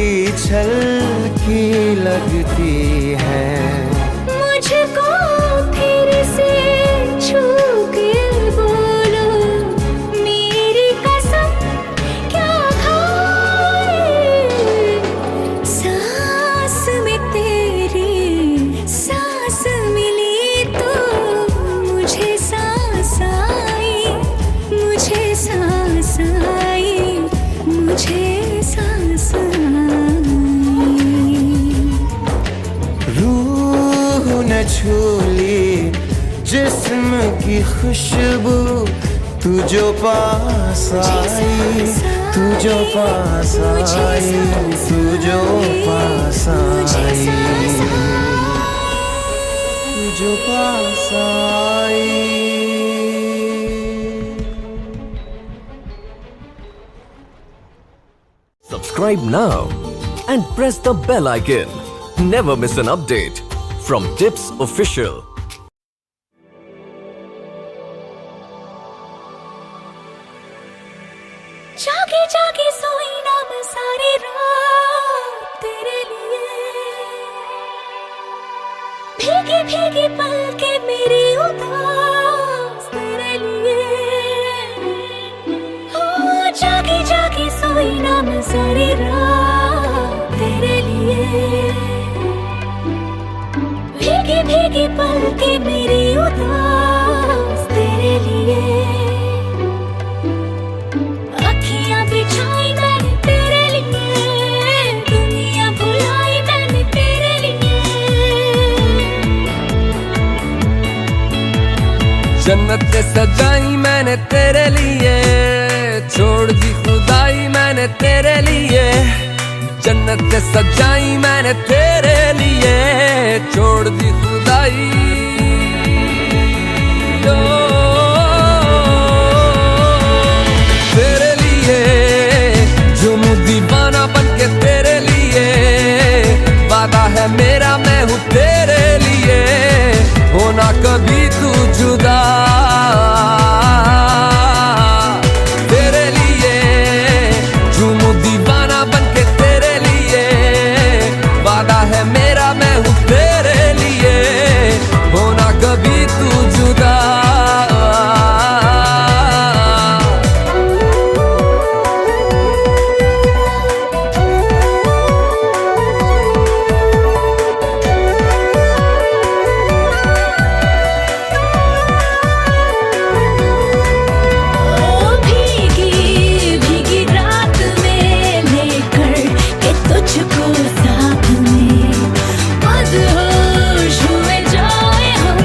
लगती है। मुझको फिर से छू के बोलो मेरी कसम क्या खाए। सांस में तेरी सांस मिली तो मुझे सांस आई, मुझे सांस आई, मुझे सांस आई। रूह न छूली जिस्म की खुशबू, तू जो पास आई, तू जो पास आई, तू जो पास आई, तू जो पास आई। Subscribe now and press the bell icon. Never miss an update from Tips Official. जागे जागे सोई ना मैं सारी रात तेरे लिए। भीगी भीगी पलके मेरी उदास तेरे लिए। ओ जागे जागे सोई ना मैं सारी रात तेरे लिए। भीगी भीगी पलके मेरी उदास तेरे लिए। अखियां बिछाई मैंने तेरे लिए, दुनिया भुलाई मैंने तेरे लिए। जन्नत सजाई मैंने तेरे लिए, छोड़ दी खुदाई मैंने तेरे लिए। जन्नत सजाई मैंने तेरे लिए, छोड़ दी खुदाई। ओ, तेरे लिए जुनून दीवाना बन के तेरे लिए। वादा है मेरा मैं हूँ तेरे लिए, होना कभी तू जुदा। तेरे लिए जुनून दीवाना बन के तेरे लिए। वादा है मेरा मैं हूँ तेरे लिए, होना कभी तू जुदा। भीगी भीगी रात में लेकर के तुझको साथ में, मदहोश हुए जाए हम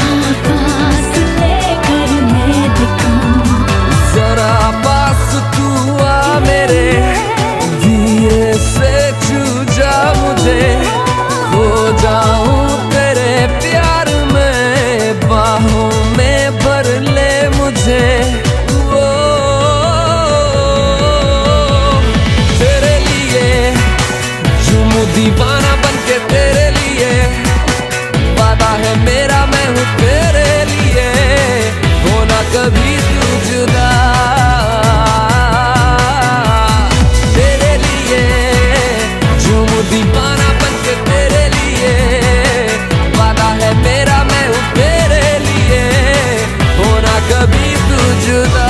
आकाश लेकर मैं दिखाऊं। जरा पास तू आ मेरे, धीरे से छू जा मुझे। खो जाऊं तेरे प्यार में, बाहों में भर ले मुझे। ओ, तेरे लिए जुनून दीवाना बन के तेरे लिए। वादा है मेरा मैं हूँ तेरे लिए, होना कभी तू जुदा। तेरे लिए जुनून दीवाना बन के तेरे लिए। वादा है मेरा मैं हूँ तेरे लिए, होना कभी तू जुदा।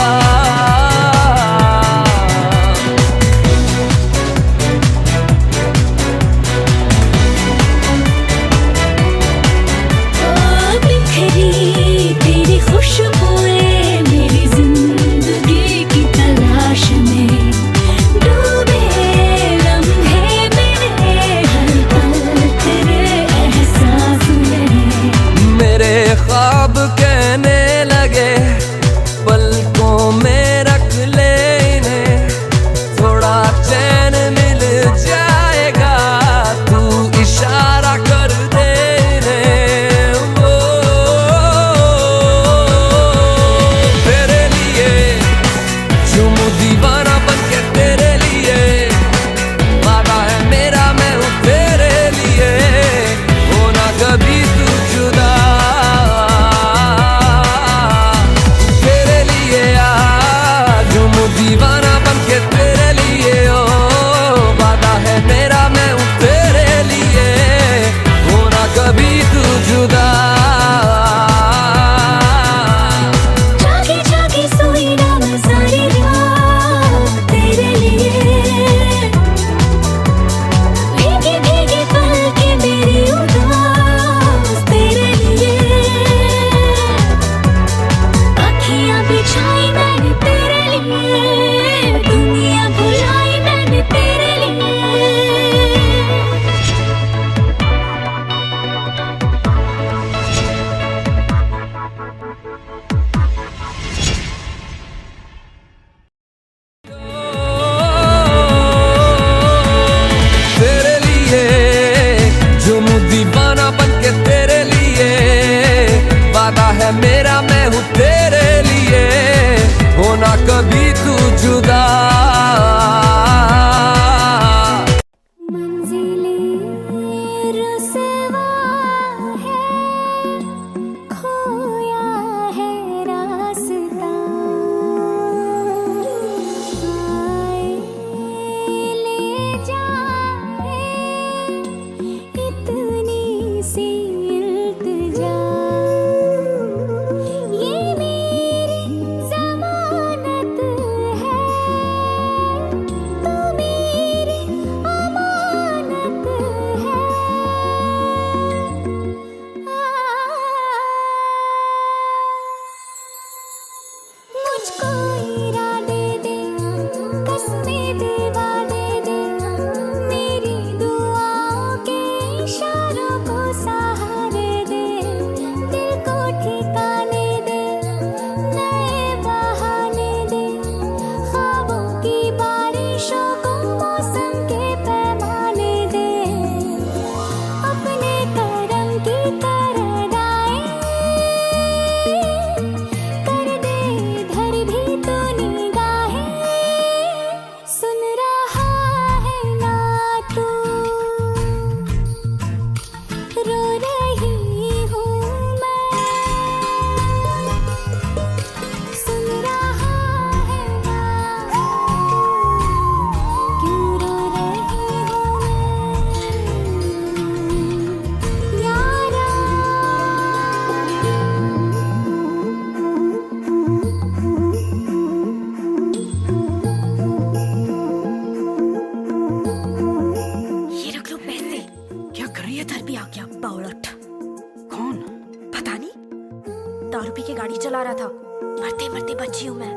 गाड़ी चला रहा था, मरते मरते बची हूँ मैं।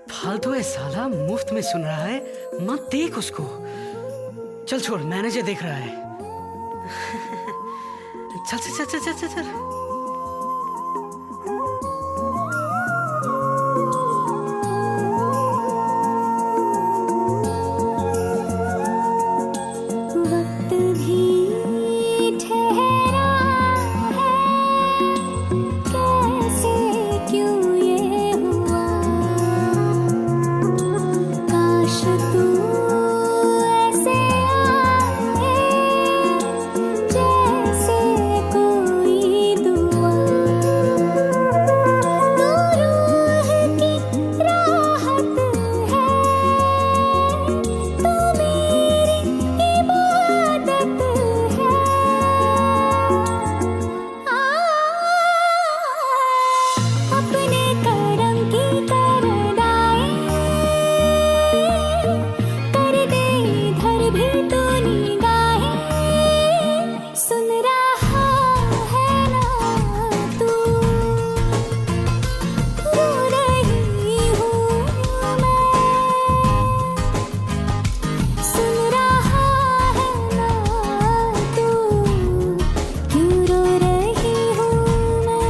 फालतू है साला, मुफ्त में सुन रहा है, मत देख उसको। चल छोड़, मैनेजर देख रहा है। चल चल चल चल चल चल। वक्त भी ठहरा है, कैसे क्यों ये हुआ, काश तू ऐसे आए जैसे कोई दुआ, तू रूह की राहत है, तू मेरी इबादत है। अपने करम की करदाई कर दे इधर भी तू निगाहें, सुन रहा है ना तू, रो रही हूँ मैं, सुन रहा है ना तू, क्यों रो रही हूँ मैं।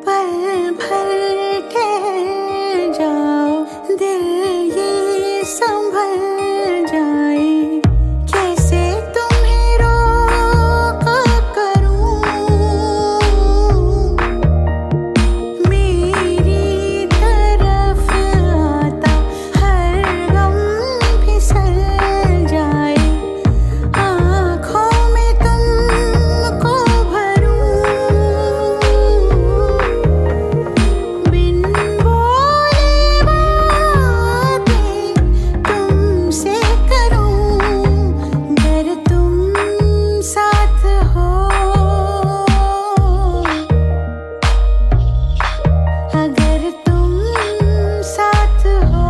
पल भर ठहर जाओ, दिल ये संभल जाए, कैसे तुम्हें रोका करूं, मेरी तरफ आता हर गम फिसल जाए, आँखों में तुमको भरूं, बिन बोले बातें तुमसे करूं, अगर तुम साथ हो, अगर तुम साथ हो।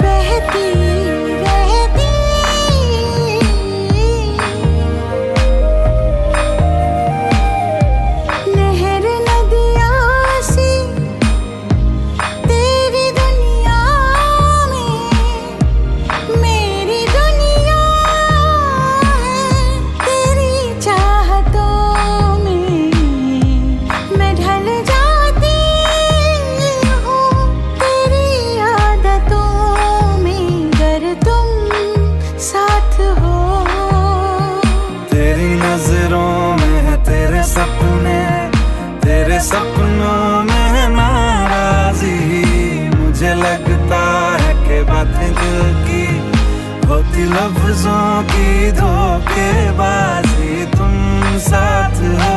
बहती रहती नहर नदियाँ सी तेरी दुनिया में, मेरी दुनिया है तेरी चाहतों में, मैं ढल जाती हूँ तेरी आदतों में, अगर तुम साथ हो। तेरी नजरों में है तेरे सपने, तेरे सपनों में है नाराजी, मुझे लगता है कि बातें दिल की होती लफ्जों की धोखेबाजी, तुम साथ हो।